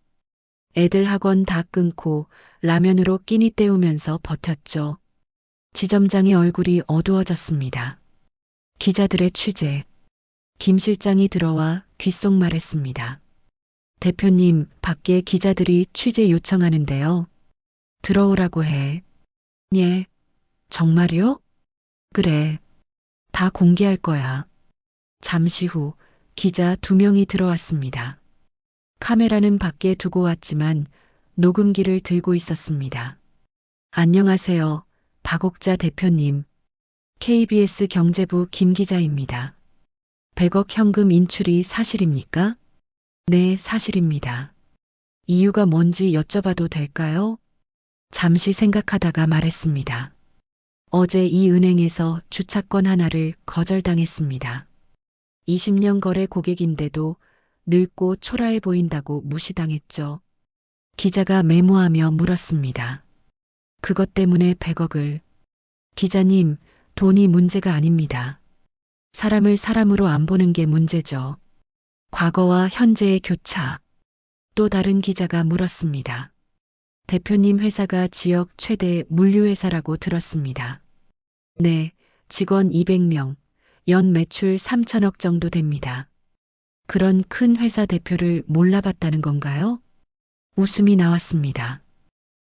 애들 학원 다 끊고 라면으로 끼니 때우면서 버텼죠. 지점장의 얼굴이 어두워졌습니다. 기자들의 취재. 김 실장이 들어와 귓속말했습니다. 대표님, 밖에 기자들이 취재 요청하는데요. 들어오라고 해. 예. 정말요? 그래. 다 공개할 거야. 잠시 후 기자 2명이 들어왔습니다. 카메라는 밖에 두고 왔지만 녹음기를 들고 있었습니다. 안녕하세요. 박옥자 대표님. KBS 경제부 김 기자입니다. 100억 현금 인출이 사실입니까? 네, 사실입니다. 이유가 뭔지 여쭤봐도 될까요? 잠시 생각하다가 말했습니다. 어제 이 은행에서 주차권 하나를 거절당했습니다. 20년 거래 고객인데도 늙고 초라해 보인다고 무시당했죠. 기자가 메모하며 물었습니다. 그것 때문에 100억을. 기자님, 돈이 문제가 아닙니다. 사람을 사람으로 안 보는 게 문제죠. 과거와 현재의 교차. 또 다른 기자가 물었습니다. 대표님 회사가 지역 최대 물류회사라고 들었습니다. 네, 직원 200명, 연 매출 3천억 정도 됩니다. 그런 큰 회사 대표를 몰라봤다는 건가요? 웃음이 나왔습니다.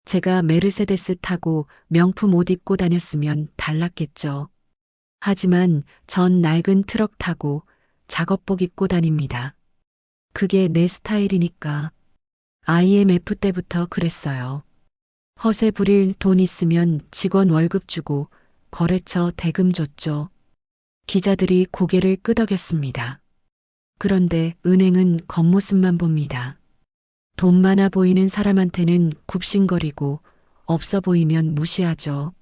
제가 메르세데스 타고 명품 옷 입고 다녔으면 달랐겠죠. 하지만 전 낡은 트럭 타고 작업복 입고 다닙니다. 그게 내 스타일이니까. IMF 때부터 그랬어요. 허세 부릴 돈 있으면 직원 월급 주고 거래처 대금 줬죠. 기자들이 고개를 끄덕였습니다. 그런데 은행은 겉모습만 봅니다. 돈 많아 보이는 사람한테는 굽신거리고 없어 보이면 무시하죠.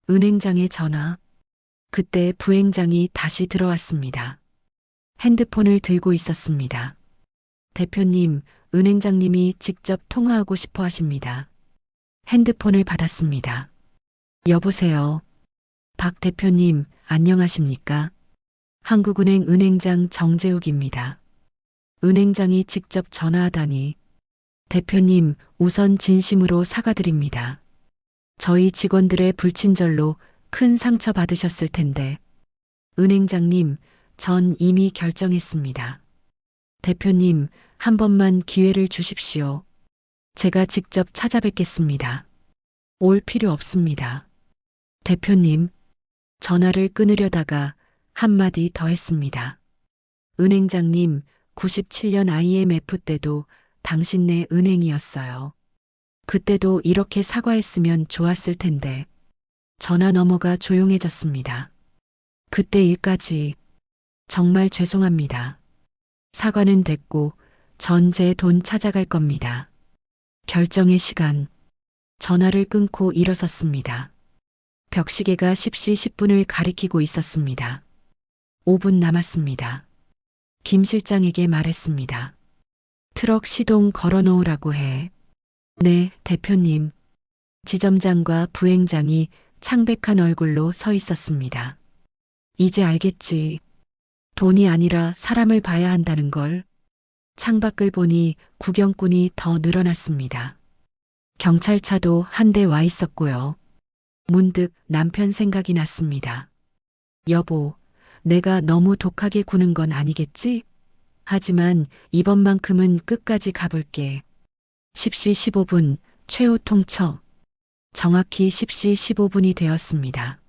은행장의 전화. 그때 부행장이 다시 들어왔습니다. 핸드폰을 들고 있었습니다. 대표님, 은행장님이 직접 통화하고 싶어 하십니다. 핸드폰을 받았습니다. 여보세요. 박 대표님, 안녕하십니까? 한국은행 은행장 정재욱입니다. 은행장이 직접 전화하다니. 대표님, 우선 진심으로 사과드립니다. 저희 직원들의 불친절로 큰 상처 받으셨을 텐데. 은행장님, 전 이미 결정했습니다. 대표님, 한 번만 기회를 주십시오. 제가 직접 찾아뵙겠습니다. 올 필요 없습니다. 대표님, 전화를 끊으려다가 한마디 더 했습니다. 은행장님, 97년 IMF 때도 당신네 은행이었어요. 그때도 이렇게 사과했으면 좋았을 텐데. 전화 너머가 조용해졌습니다. 그때 일까지 정말 죄송합니다. 사과는 됐고 전 제 돈 찾아갈 겁니다. 결정의 시간. 전화를 끊고 일어섰습니다. 벽시계가 10시 10분을 가리키고 있었습니다. 5분 남았습니다. 김 실장에게 말했습니다. 트럭 시동 걸어 놓으라고 해. 네, 대표님. 지점장과 부행장이 창백한 얼굴로 서 있었습니다. 이제 알겠지. 돈이 아니라 사람을 봐야 한다는 걸. 창밖을 보니 구경꾼이 더 늘어났습니다. 경찰차도 한 대 와 있었고요. 문득 남편 생각이 났습니다. 여보, 내가 너무 독하게 구는 건 아니겠지? 하지만 이번만큼은 끝까지 가볼게. 10시 15분 최후 통첩. 정확히 10시 15분이 되었습니다.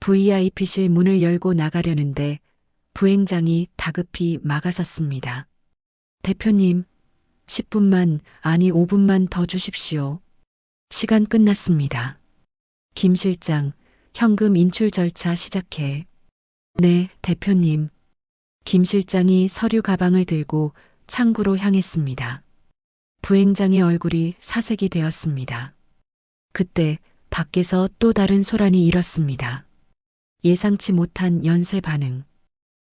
VIP실 문을 열고 나가려는데 부행장이 다급히 막아섰습니다. 대표님, 10분만, 아니 5분만 더 주십시오. 시간 끝났습니다. 김 실장, 현금 인출 절차 시작해. 네, 대표님. 김 실장이 서류 가방을 들고 창구로 향했습니다. 부행장의 얼굴이 사색이 되었습니다. 그때 밖에서 또 다른 소란이 일었습니다. 예상치 못한 연쇄 반응.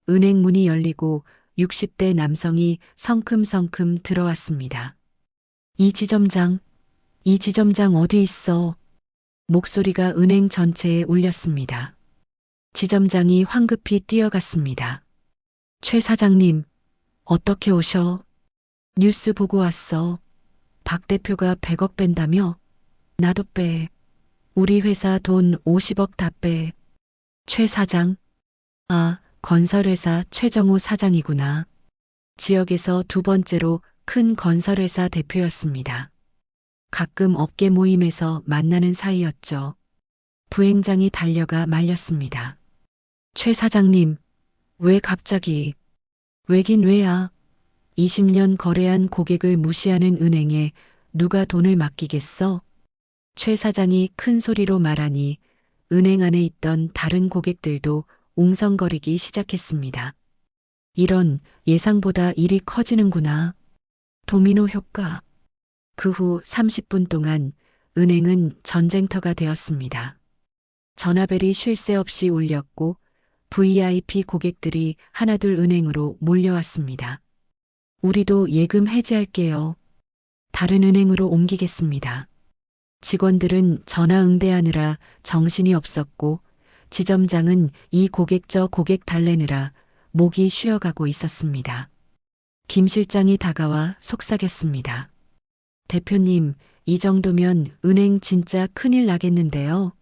은행 문이 열리고 60대 남성이 성큼성큼 들어왔습니다. 이 지점장 어디 있어? 목소리가 은행 전체에 울렸습니다. 지점장이 황급히 뛰어갔습니다. 최 사장님, 어떻게 오셔? 뉴스 보고 왔어. 박 대표가 100억 뺀다며? 나도 빼. 우리 회사 돈 50억 다 빼. 최 사장? 아, 건설회사 최정호 사장이구나. 지역에서 두 번째로 큰 건설회사 대표였습니다. 가끔 업계 모임에서 만나는 사이였죠. 부행장이 달려가 말렸습니다. 최 사장님, 왜 갑자기? 왜긴 왜야? 20년 거래한 고객을 무시하는 은행에 누가 돈을 맡기겠어? 최 사장이 큰 소리로 말하니 은행 안에 있던 다른 고객들도 웅성거리기 시작했습니다. 이런, 예상보다 일이 커지는구나. 도미노 효과. 그 후 30분 동안 은행은 전쟁터가 되었습니다. 전화벨이 쉴 새 없이 울렸고 VIP 고객들이 하나둘 은행으로 몰려왔습니다. 우리도 예금 해지할게요. 다른 은행으로 옮기겠습니다. 직원들은 전화 응대하느라 정신이 없었고 지점장은 이 고객 저 고객 달래느라 목이 쉬어가고 있었습니다. 김 실장이 다가와 속삭였습니다. 대표님, 이 정도면 은행 진짜 큰일 나겠는데요.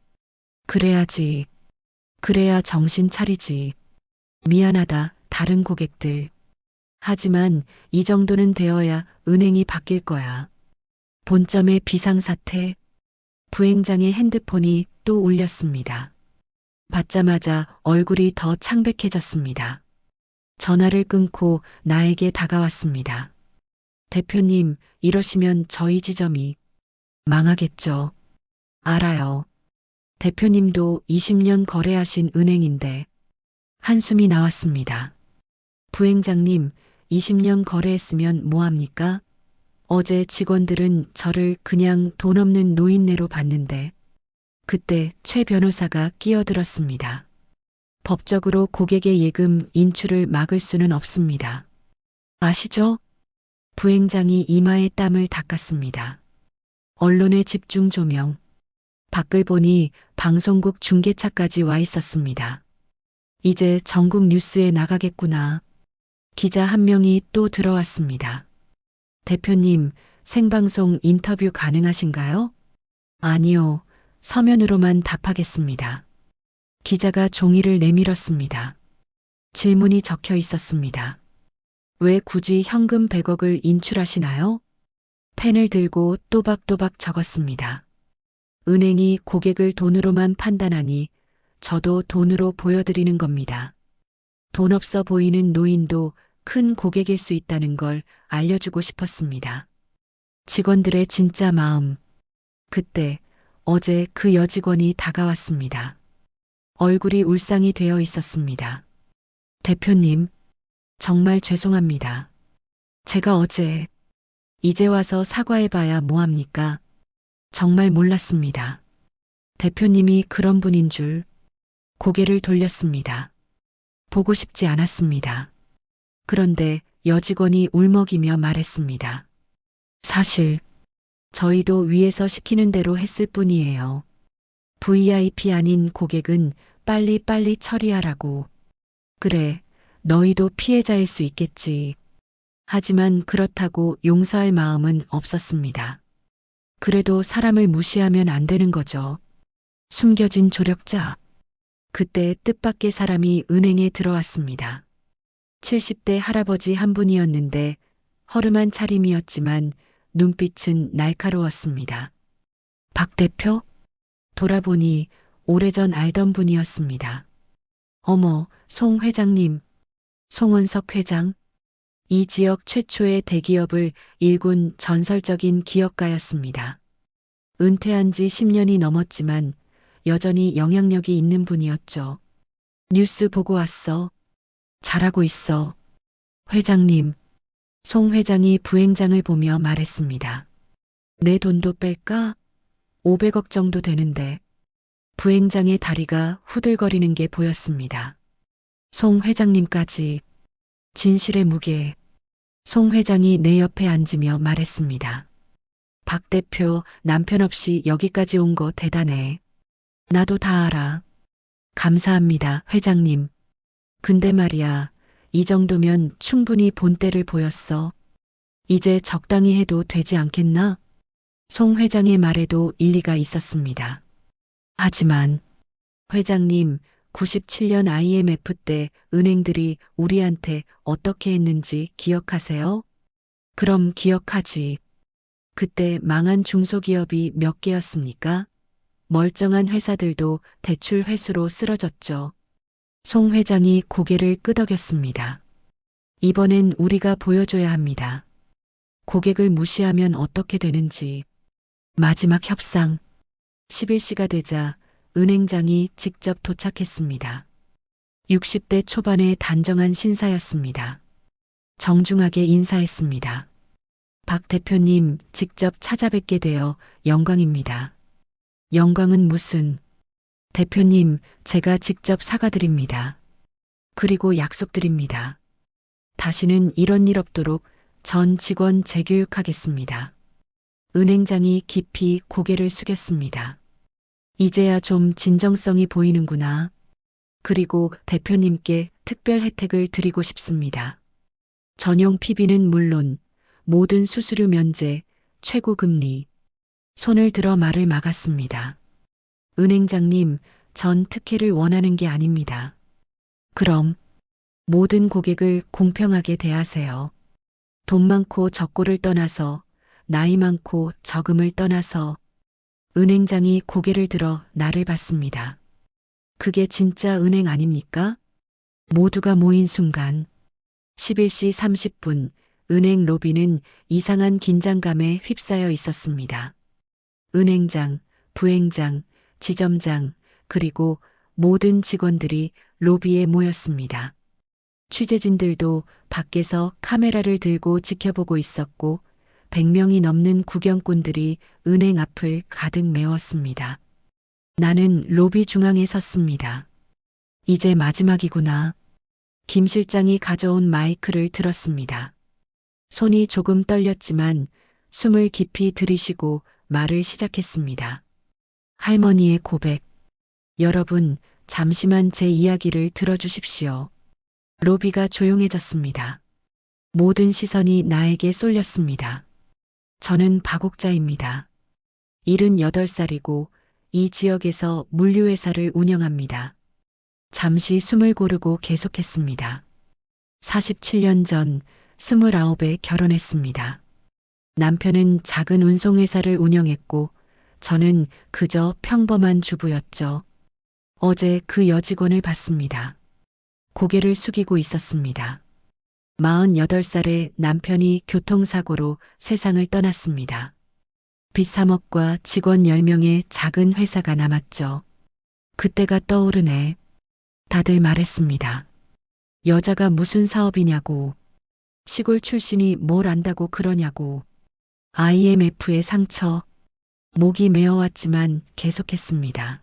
그래야지. 그래야 정신 차리지. 미안하다, 다른 고객들. 하지만 이 정도는 되어야 은행이 바뀔 거야. 본점의 비상사태. 부행장의 핸드폰이 또 울렸습니다. 받자마자 얼굴이 더 창백해졌습니다. 전화를 끊고 나에게 다가왔습니다. 대표님, 이러시면 저희 지점이 망하겠죠. 알아요. 대표님도 20년 거래하신 은행인데. 한숨이 나왔습니다. 부행장님, 20년 거래했으면 뭐합니까? 어제 직원들은 저를 그냥 돈 없는 노인네로 봤는데. 그때 최 변호사가 끼어들었습니다. 법적으로 고객의 예금 인출을 막을 수는 없습니다. 아시죠? 부행장이 이마에 땀을 닦았습니다. 언론의 집중 조명. 밖을 보니 방송국 중계차까지 와 있었습니다. 이제 전국 뉴스에 나가겠구나. 기자 한 명이 또 들어왔습니다. 대표님, 생방송 인터뷰 가능하신가요? 아니요. 서면으로만 답하겠습니다. 기자가 종이를 내밀었습니다. 질문이 적혀 있었습니다. 왜 굳이 현금 100억을 인출하시나요? 펜을 들고 또박또박 적었습니다. 은행이 고객을 돈으로만 판단하니 저도 돈으로 보여드리는 겁니다. 돈 없어 보이는 노인도 큰 고객일 수 있다는 걸 알려주고 싶었습니다. 직원들의 진짜 마음. 그때 어제 그 여직원이 다가왔습니다. 얼굴이 울상이 되어 있었습니다. 대표님, 정말 죄송합니다. 제가 어제 이제 와서 사과해봐야 뭐합니까? 정말 몰랐습니다. 대표님이 그런 분인 줄 고개를 돌렸습니다. 보고 싶지 않았습니다. 그런데 여직원이 울먹이며 말했습니다. 사실 저희도 위에서 시키는 대로 했을 뿐이에요. VIP 아닌 고객은 빨리빨리 처리하라고. 그래, 너희도 피해자일 수 있겠지. 하지만 그렇다고 용서할 마음은 없었습니다. 그래도 사람을 무시하면 안 되는 거죠. 숨겨진 조력자. 그때 뜻밖의 사람이 은행에 들어왔습니다. 70대 할아버지 한 분이었는데 허름한 차림이었지만 눈빛은 날카로웠습니다. 박 대표? 돌아보니 오래전 알던 분이었습니다. 어머, 송 회장님, 송은석 회장. 이 지역 최초의 대기업을 일군 전설적인 기업가였습니다. 은퇴한 지 10년이 넘었지만 여전히 영향력이 있는 분이었죠. 뉴스 보고 왔어. 잘하고 있어. 회장님, 송 회장이 부행장을 보며 말했습니다. 내 돈도 뺄까? 500억 정도 되는데. 부행장의 다리가 후들거리는 게 보였습니다. 송 회장님까지. 진실의 무게. 송 회장이 내 옆에 앉으며 말했습니다. 박 대표, 남편 없이 여기까지 온 거 대단해. 나도 다 알아. 감사합니다, 회장님. 근데 말이야, 이 정도면 충분히 본때를 보였어. 이제 적당히 해도 되지 않겠나? 송 회장의 말에도 일리가 있었습니다. 하지만 회장님, 97년 IMF 때 은행들이 우리한테 어떻게 했는지 기억하세요? 그럼 기억하지. 그때 망한 중소기업이 몇 개였습니까? 멀쩡한 회사들도 대출 회수로 쓰러졌죠. 송 회장이 고개를 끄덕였습니다. 이번엔 우리가 보여줘야 합니다. 고객을 무시하면 어떻게 되는지. 마지막 협상. 11시가 되자 은행장이 직접 도착했습니다. 60대 초반의 단정한 신사였습니다. 정중하게 인사했습니다. 박 대표님 직접 찾아뵙게 되어 영광입니다. 영광은 무슨? 대표님, 제가 직접 사과드립니다. 그리고 약속드립니다. 다시는 이런 일 없도록 전 직원 재교육하겠습니다. 은행장이 깊이 고개를 숙였습니다. 이제야 좀 진정성이 보이는구나. 그리고 대표님께 특별 혜택을 드리고 싶습니다. 전용 PB는 물론 모든 수수료 면제, 최고 금리. 손을 들어 말을 막았습니다. 은행장님, 전 특혜를 원하는 게 아닙니다. 그럼 모든 고객을 공평하게 대하세요. 돈 많고 적고를 떠나서, 나이 많고 적음을 떠나서. 은행장이 고개를 들어 나를 봤습니다. 그게 진짜 은행 아닙니까? 모두가 모인 순간 11시 30분 은행 로비는 이상한 긴장감에 휩싸여 있었습니다. 은행장, 부행장, 지점장, 그리고 모든 직원들이 로비에 모였습니다. 취재진들도 밖에서 카메라를 들고 지켜보고 있었고 100명이 넘는 구경꾼들이 은행 앞을 가득 메웠습니다. 나는 로비 중앙에 섰습니다. 이제 마지막이구나. 김 실장이 가져온 마이크를 들었습니다. 손이 조금 떨렸지만 숨을 깊이 들이쉬고 말을 시작했습니다. 할머니의 고백. 여러분, 잠시만 제 이야기를 들어주십시오. 로비가 조용해졌습니다. 모든 시선이 나에게 쏠렸습니다. 저는 박옥자입니다. 78살이고 이 지역에서 물류회사를 운영합니다. 잠시 숨을 고르고 계속했습니다. 47년 전 29에 결혼했습니다. 남편은 작은 운송회사를 운영했고 저는 그저 평범한 주부였죠. 어제 그 여직원을 봤습니다. 고개를 숙이고 있었습니다. 48살의 남편이 교통사고로 세상을 떠났습니다. 빚 3억과 직원 10명의 작은 회사가 남았죠. 그때가 떠오르네. 다들 말했습니다. 여자가 무슨 사업이냐고. 시골 출신이 뭘 안다고 그러냐고. IMF의 상처. 목이 메어왔지만 계속했습니다.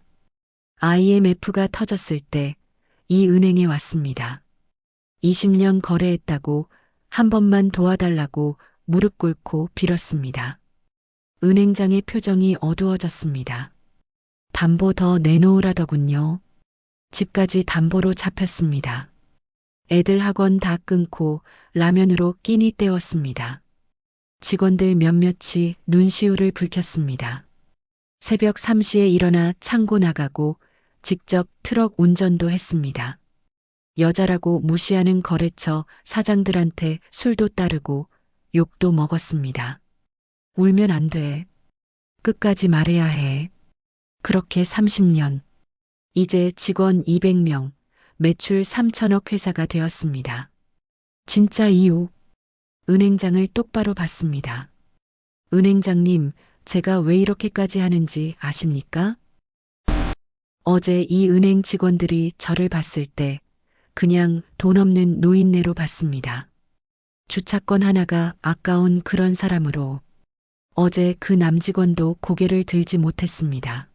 IMF가 터졌을 때 이 은행에 왔습니다. 20년 거래했다고 한 번만 도와달라고 무릎 꿇고 빌었습니다. 은행장의 표정이 어두워졌습니다. 담보 더 내놓으라더군요. 집까지 담보로 잡혔습니다. 애들 학원 다 끊고 라면으로 끼니 때웠습니다. 직원들 몇몇이 눈시울을 붉혔습니다. 새벽 3시에 일어나 창고 나가고 직접 트럭 운전도 했습니다. 여자라고 무시하는 거래처 사장들한테 술도 따르고 욕도 먹었습니다. 울면 안 돼. 끝까지 말해야 해. 그렇게 30년. 이제 직원 200명, 매출 3천억 회사가 되었습니다. 진짜 이유. 은행장을 똑바로 봤습니다. 은행장님, 제가 왜 이렇게까지 하는지 아십니까? 어제 이 은행 직원들이 저를 봤을 때 그냥 돈 없는 노인네로 봤습니다. 주차권 하나가 아까운 그런 사람으로 어제 그 남직원도 고개를 들지 못했습니다.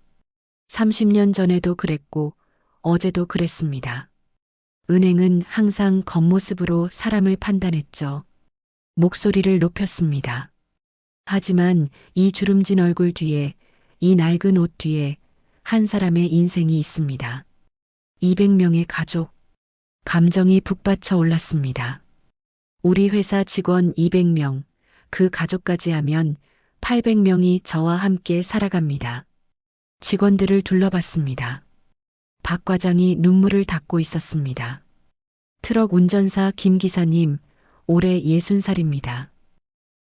30년 전에도 그랬고 어제도 그랬습니다. 은행은 항상 겉모습으로 사람을 판단했죠. 목소리를 높였습니다. 하지만 이 주름진 얼굴 뒤에, 이 낡은 옷 뒤에 한 사람의 인생이 있습니다. 200명의 가족. 감정이 북받쳐 올랐습니다. 우리 회사 직원 200명, 그 가족까지 하면 800명이 저와 함께 살아갑니다. 직원들을 둘러봤습니다. 박 과장이 눈물을 닦고 있었습니다. 트럭 운전사 김 기사님, 올해 60살입니다.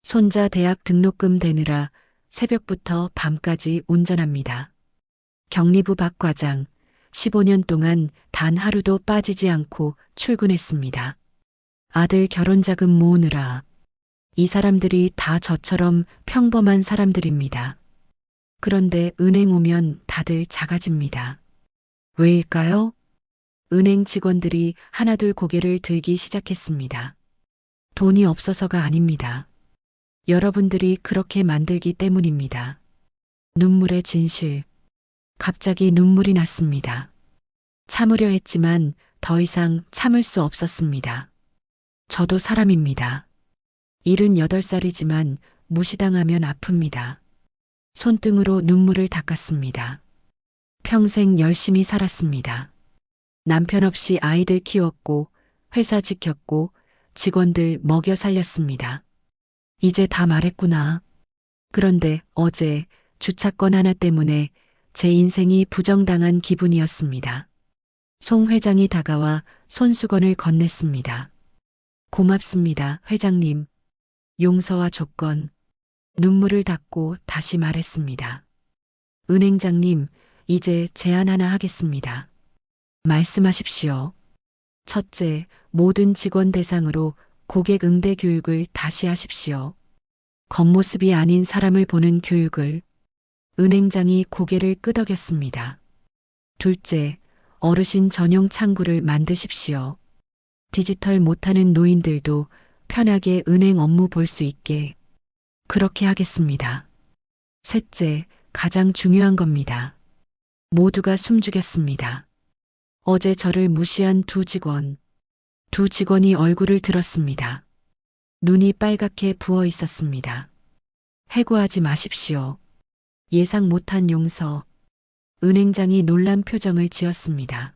손자 대학 등록금 대느라 새벽부터 밤까지 운전합니다. 경리부 박 과장, 15년 동안 단 하루도 빠지지 않고 출근했습니다. 아들 결혼자금 모으느라. 이 사람들이 다 저처럼 평범한 사람들입니다. 그런데 은행 오면 다들 작아집니다. 왜일까요? 은행 직원들이 하나둘 고개를 들기 시작했습니다. 돈이 없어서가 아닙니다. 여러분들이 그렇게 만들기 때문입니다. 눈물의 진실. 갑자기 눈물이 났습니다. 참으려 했지만 더 이상 참을 수 없었습니다. 저도 사람입니다. 78살이지만 무시당하면 아픕니다. 손등으로 눈물을 닦았습니다. 평생 열심히 살았습니다. 남편 없이 아이들 키웠고 회사 지켰고 직원들 먹여 살렸습니다. 이제 다 말했구나. 그런데 어제 주차권 하나 때문에 제 인생이 부정당한 기분이었습니다. 송 회장이 다가와 손수건을 건넸습니다. 고맙습니다, 회장님. 용서와 조건. 눈물을 닦고 다시 말했습니다. 은행장님, 이제 제안 하나 하겠습니다. 말씀하십시오. 첫째, 모든 직원 대상으로 고객 응대 교육을 다시 하십시오. 겉모습이 아닌 사람을 보는 교육을. 은행장이 고개를 끄덕였습니다. 둘째, 어르신 전용 창구를 만드십시오. 디지털 못하는 노인들도 편하게 은행 업무 볼 수 있게. 그렇게 하겠습니다. 셋째, 가장 중요한 겁니다. 모두가 숨죽였습니다. 어제 저를 무시한 두 직원이 얼굴을 들었습니다. 눈이 빨갛게 부어 있었습니다. 해고하지 마십시오. 예상 못한 용서. 은행장이 놀란 표정을 지었습니다.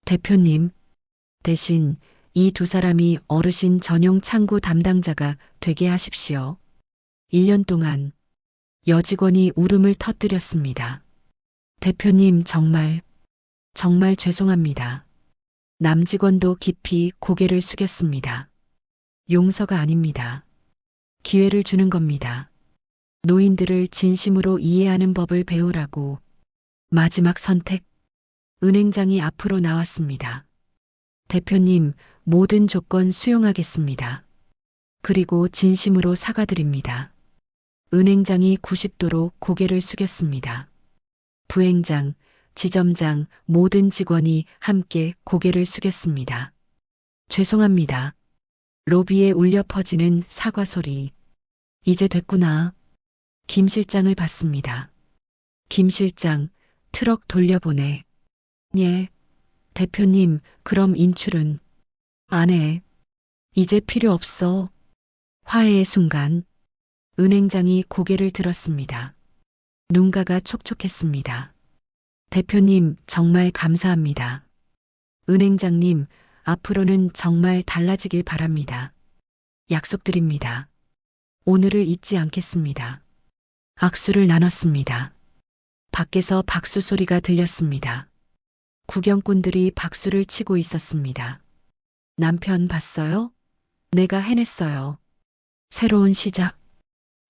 대표님, 대신 이 두 사람이 어르신 전용 창구 담당자가 되게 하십시오. 1년 동안 여직원이 울음을 터뜨렸습니다. 대표님, 정말 죄송합니다. 남직원도 깊이 고개를 숙였습니다. 용서가 아닙니다. 기회를 주는 겁니다. 노인들을 진심으로 이해하는 법을 배우라고. 마지막 선택. 은행장이 앞으로 나왔습니다. 대표님, 모든 조건 수용하겠습니다. 그리고 진심으로 사과드립니다. 은행장이 90도로 고개를 숙였습니다. 부행장, 지점장, 모든 직원이 함께 고개를 숙였습니다. 죄송합니다. 로비에 울려 퍼지는 사과 소리. 이제 됐구나. 김 실장을 봤습니다. 김 실장, 트럭 돌려보내. 예. 대표님, 그럼 인출은? 안 해. 이제 필요 없어. 화해의 순간, 은행장이 고개를 들었습니다. 눈가가 촉촉했습니다. 대표님, 정말 감사합니다. 은행장님, 앞으로는 정말 달라지길 바랍니다. 약속드립니다. 오늘을 잊지 않겠습니다. 악수를 나눴습니다. 밖에서 박수 소리가 들렸습니다. 구경꾼들이 박수를 치고 있었습니다. 남편 봤어요? 내가 해냈어요. 새로운 시작.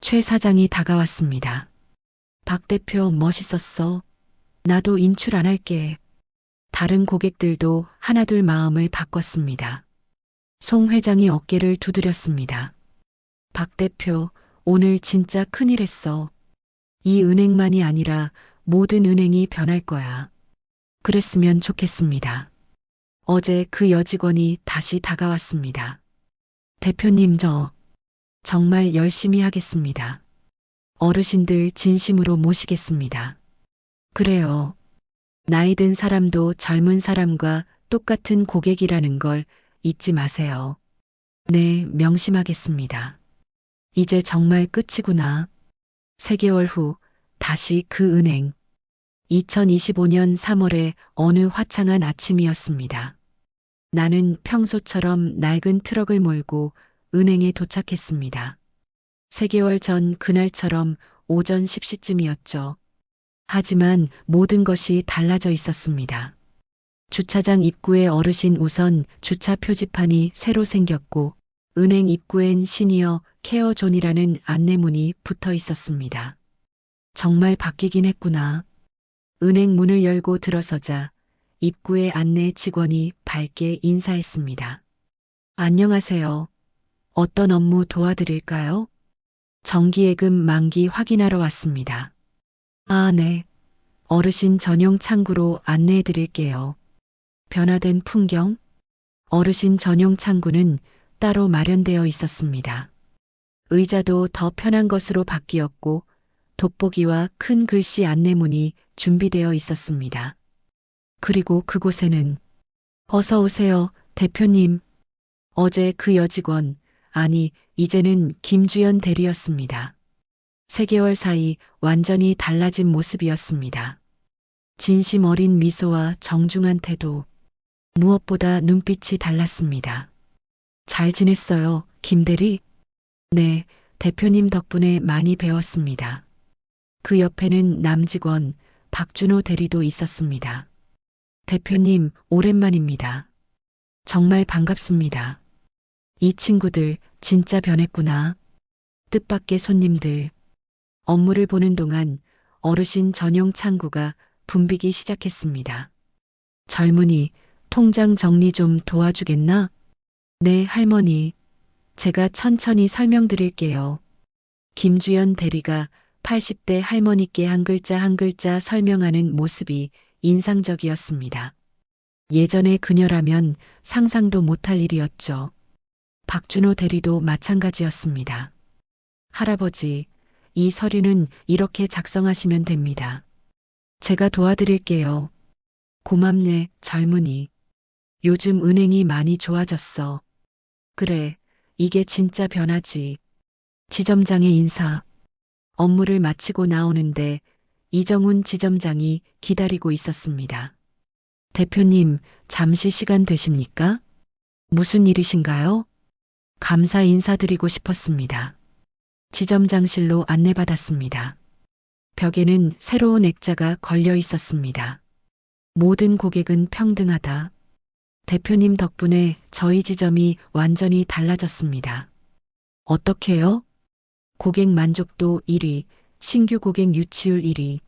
최 사장이 다가왔습니다. 박 대표 멋있었어. 나도 인출 안 할게. 다른 고객들도 하나둘 마음을 바꿨습니다. 송 회장이 어깨를 두드렸습니다. 박 대표, 오늘 진짜 큰일 했어. 이 은행만이 아니라 모든 은행이 변할 거야. 그랬으면 좋겠습니다. 어제 그 여직원이 다시 다가왔습니다. 대표님, 저 정말 열심히 하겠습니다. 어르신들 진심으로 모시겠습니다. 그래요. 나이 든 사람도 젊은 사람과 똑같은 고객이라는 걸 잊지 마세요. 네, 명심하겠습니다. 이제 정말 끝이구나. 3개월 후 다시 그 은행. 2025년 3월의 어느 화창한 아침이었습니다. 나는 평소처럼 낡은 트럭을 몰고 은행에 도착했습니다. 3개월 전 그날처럼 오전 10시쯤이었죠. 하지만 모든 것이 달라져 있었습니다. 주차장 입구에 어르신 우선 주차 표지판이 새로 생겼고 은행 입구엔 시니어 케어 존이라는 안내문이 붙어 있었습니다. 정말 바뀌긴 했구나. 은행 문을 열고 들어서자 입구의 안내 직원이 밝게 인사했습니다. 안녕하세요. 어떤 업무 도와드릴까요? 정기예금 만기 확인하러 왔습니다. 아, 네. 어르신 전용 창구로 안내해 드릴게요. 변화된 풍경? 어르신 전용 창구는 따로 마련되어 있었습니다. 의자도 더 편한 것으로 바뀌었고 돋보기와 큰 글씨 안내문이 준비되어 있었습니다. 그리고 그곳에는 어서 오세요, 대표님. 어제 그 여직원, 아니, 이제는 김주연 대리였습니다. 3개월 사이 완전히 달라진 모습이었습니다. 진심 어린 미소와 정중한 태도, 무엇보다 눈빛이 달랐습니다. 잘 지냈어요, 김 대리? 네, 대표님 덕분에 많이 배웠습니다. 그 옆에는 남직원 박준호 대리도 있었습니다. 대표님, 오랜만입니다. 정말 반갑습니다. 이 친구들 진짜 변했구나. 뜻밖의 손님들. 업무를 보는 동안 어르신 전용 창구가 붐비기 시작했습니다. 젊은이, 통장 정리 좀 도와주겠나? 네, 할머니. 제가 천천히 설명드릴게요. 김주연 대리가 80대 할머니께 한 글자 한 글자 설명하는 모습이 인상적이었습니다. 예전의 그녀라면 상상도 못할 일이었죠. 박준호 대리도 마찬가지였습니다. 할아버지, 이 서류는 이렇게 작성하시면 됩니다. 제가 도와드릴게요. 고맙네, 젊은이. 요즘 은행이 많이 좋아졌어. 그래, 이게 진짜 변화지. 지점장의 인사. 업무를 마치고 나오는데 이정훈 지점장이 기다리고 있었습니다. 대표님, 잠시 시간 되십니까? 무슨 일이신가요? 감사 인사드리고 싶었습니다. 지점장실로 안내받았습니다. 벽에는 새로운 액자가 걸려 있었습니다. 모든 고객은 평등하다. 대표님 덕분에 저희 지점이 완전히 달라졌습니다. 어떻게요? 고객 만족도 1위, 신규 고객 유치율 1위.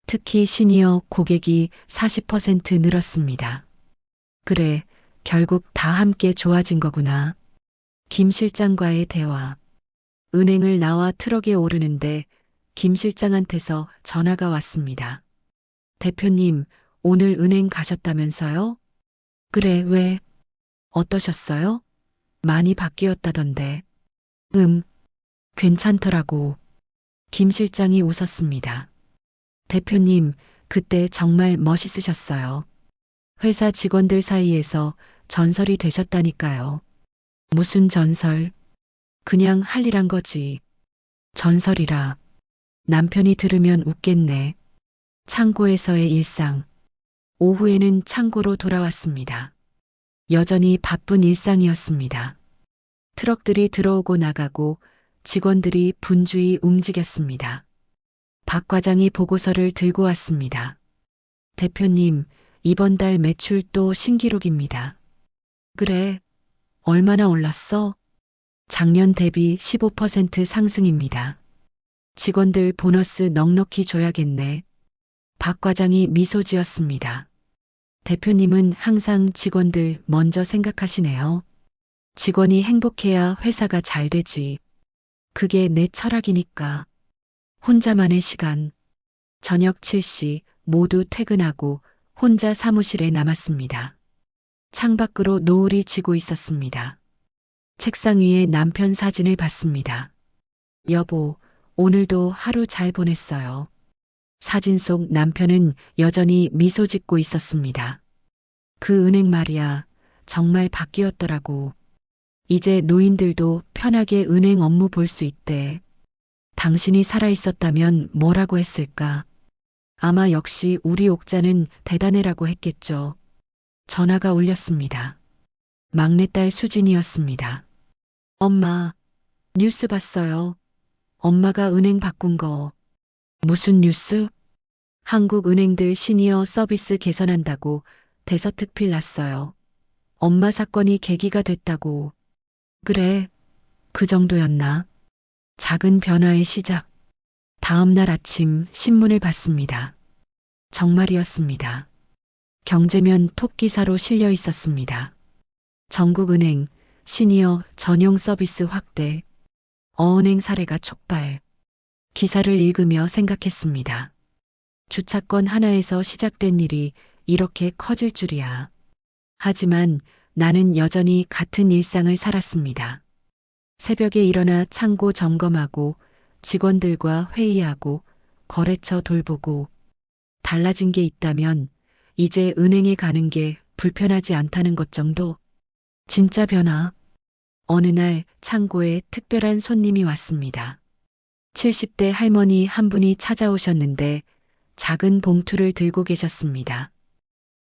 특히 시니어 고객이 40% 늘었습니다. 그래, 결국 다 함께 좋아진 거구나. 김 실장과의 대화. 은행을 나와 트럭에 오르는데 김 실장한테서 전화가 왔습니다. 대표님, 오늘 은행 가셨다면서요? 그래, 왜? 어떠셨어요? 많이 바뀌었다던데. 괜찮더라고. 김 실장이 웃었습니다. 대표님, 그때 정말 멋있으셨어요. 회사 직원들 사이에서 전설이 되셨다니까요. 무슨 전설? 그냥 할 일 한 거지. 전설이라. 남편이 들으면 웃겠네. 창고에서의 일상. 오후에는 창고로 돌아왔습니다. 여전히 바쁜 일상이었습니다. 트럭들이 들어오고 나가고 직원들이 분주히 움직였습니다. 박 과장이 보고서를 들고 왔습니다. 대표님, 이번 달 매출 또 신기록입니다. 그래, 얼마나 올랐어? 작년 대비 15% 상승입니다. 직원들 보너스 넉넉히 줘야겠네. 박 과장이 미소 지었습니다. 대표님은 항상 직원들 먼저 생각하시네요. 직원이 행복해야 회사가 잘 되지. 그게 내 철학이니까. 혼자만의 시간. 저녁 7시 모두 퇴근하고 혼자 사무실에 남았습니다. 창밖으로 노을이 지고 있었습니다. 책상 위에 남편 사진을 봤습니다. 여보, 오늘도 하루 잘 보냈어요. 사진 속 남편은 여전히 미소 짓고 있었습니다. 그 은행 말이야, 정말 바뀌었더라고. 이제 노인들도 편하게 은행 업무 볼 수 있대. 당신이 살아있었다면 뭐라고 했을까? 아마 역시 우리 옥자는 대단해라고 했겠죠. 전화가 울렸습니다. 막내딸 수진이었습니다. 엄마, 뉴스 봤어요. 엄마가 은행 바꾼 거. 무슨 뉴스? 한국 은행들 시니어 서비스 개선한다고 대서특필 났어요. 엄마 사건이 계기가 됐다고. 그래, 그 정도였나? 작은 변화의 시작. 다음 날 아침 신문을 봤습니다. 정말이었습니다. 경제면 톱 기사로 실려 있었습니다. 전국은행 시니어 전용 서비스 확대. 어은행 사례가 촉발. 기사를 읽으며 생각했습니다. 주차권 하나에서 시작된 일이 이렇게 커질 줄이야. 하지만 나는 여전히 같은 일상을 살았습니다. 새벽에 일어나 창고 점검하고 직원들과 회의하고 거래처 돌보고. 달라진 게 있다면 이제 은행에 가는 게 불편하지 않다는 것 정도. 진짜 변화. 어느 날 창고에 특별한 손님이 왔습니다. 70대 할머니 한 분이 찾아오셨는데 작은 봉투를 들고 계셨습니다.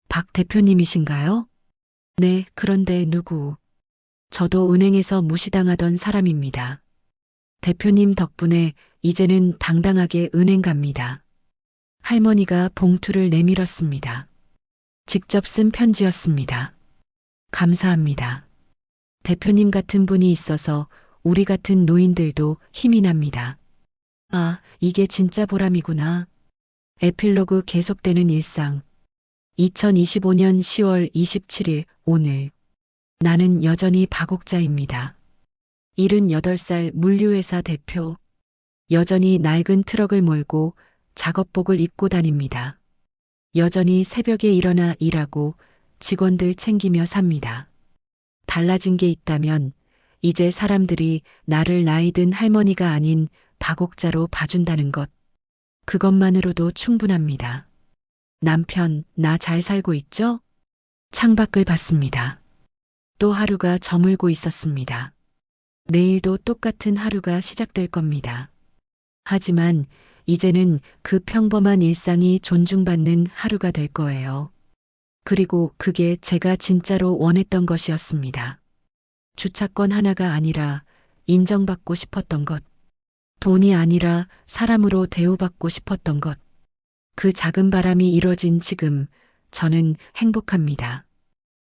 박 대표님이신가요? 네, 그런데 누구? 저도 은행에서 무시당하던 사람입니다. 대표님 덕분에 이제는 당당하게 은행 갑니다. 할머니가 봉투를 내밀었습니다. 직접 쓴 편지였습니다. 감사합니다. 대표님 같은 분이 있어서 우리 같은 노인들도 힘이 납니다. 아, 이게 진짜 보람이구나. 에필로그 계속되는 일상. 2025년 10월 27일 오늘. 나는 여전히 박옥자입니다. 78살 물류회사 대표. 여전히 낡은 트럭을 몰고 작업복을 입고 다닙니다. 여전히 새벽에 일어나 일하고 직원들 챙기며 삽니다. 달라진 게 있다면 이제 사람들이 나를 나이 든 할머니가 아닌 박옥자로 봐준다는 것. 그것만으로도 충분합니다. 남편, 나 잘 살고 있죠? 창밖을 봤습니다. 또 하루가 저물고 있었습니다. 내일도 똑같은 하루가 시작될 겁니다. 하지만 이제는 그 평범한 일상이 존중받는 하루가 될 거예요. 그리고 그게 제가 진짜로 원했던 것이었습니다. 주차권 하나가 아니라 인정받고 싶었던 것. 돈이 아니라 사람으로 대우받고 싶었던 것. 그 작은 바람이 이뤄진 지금 저는 행복합니다.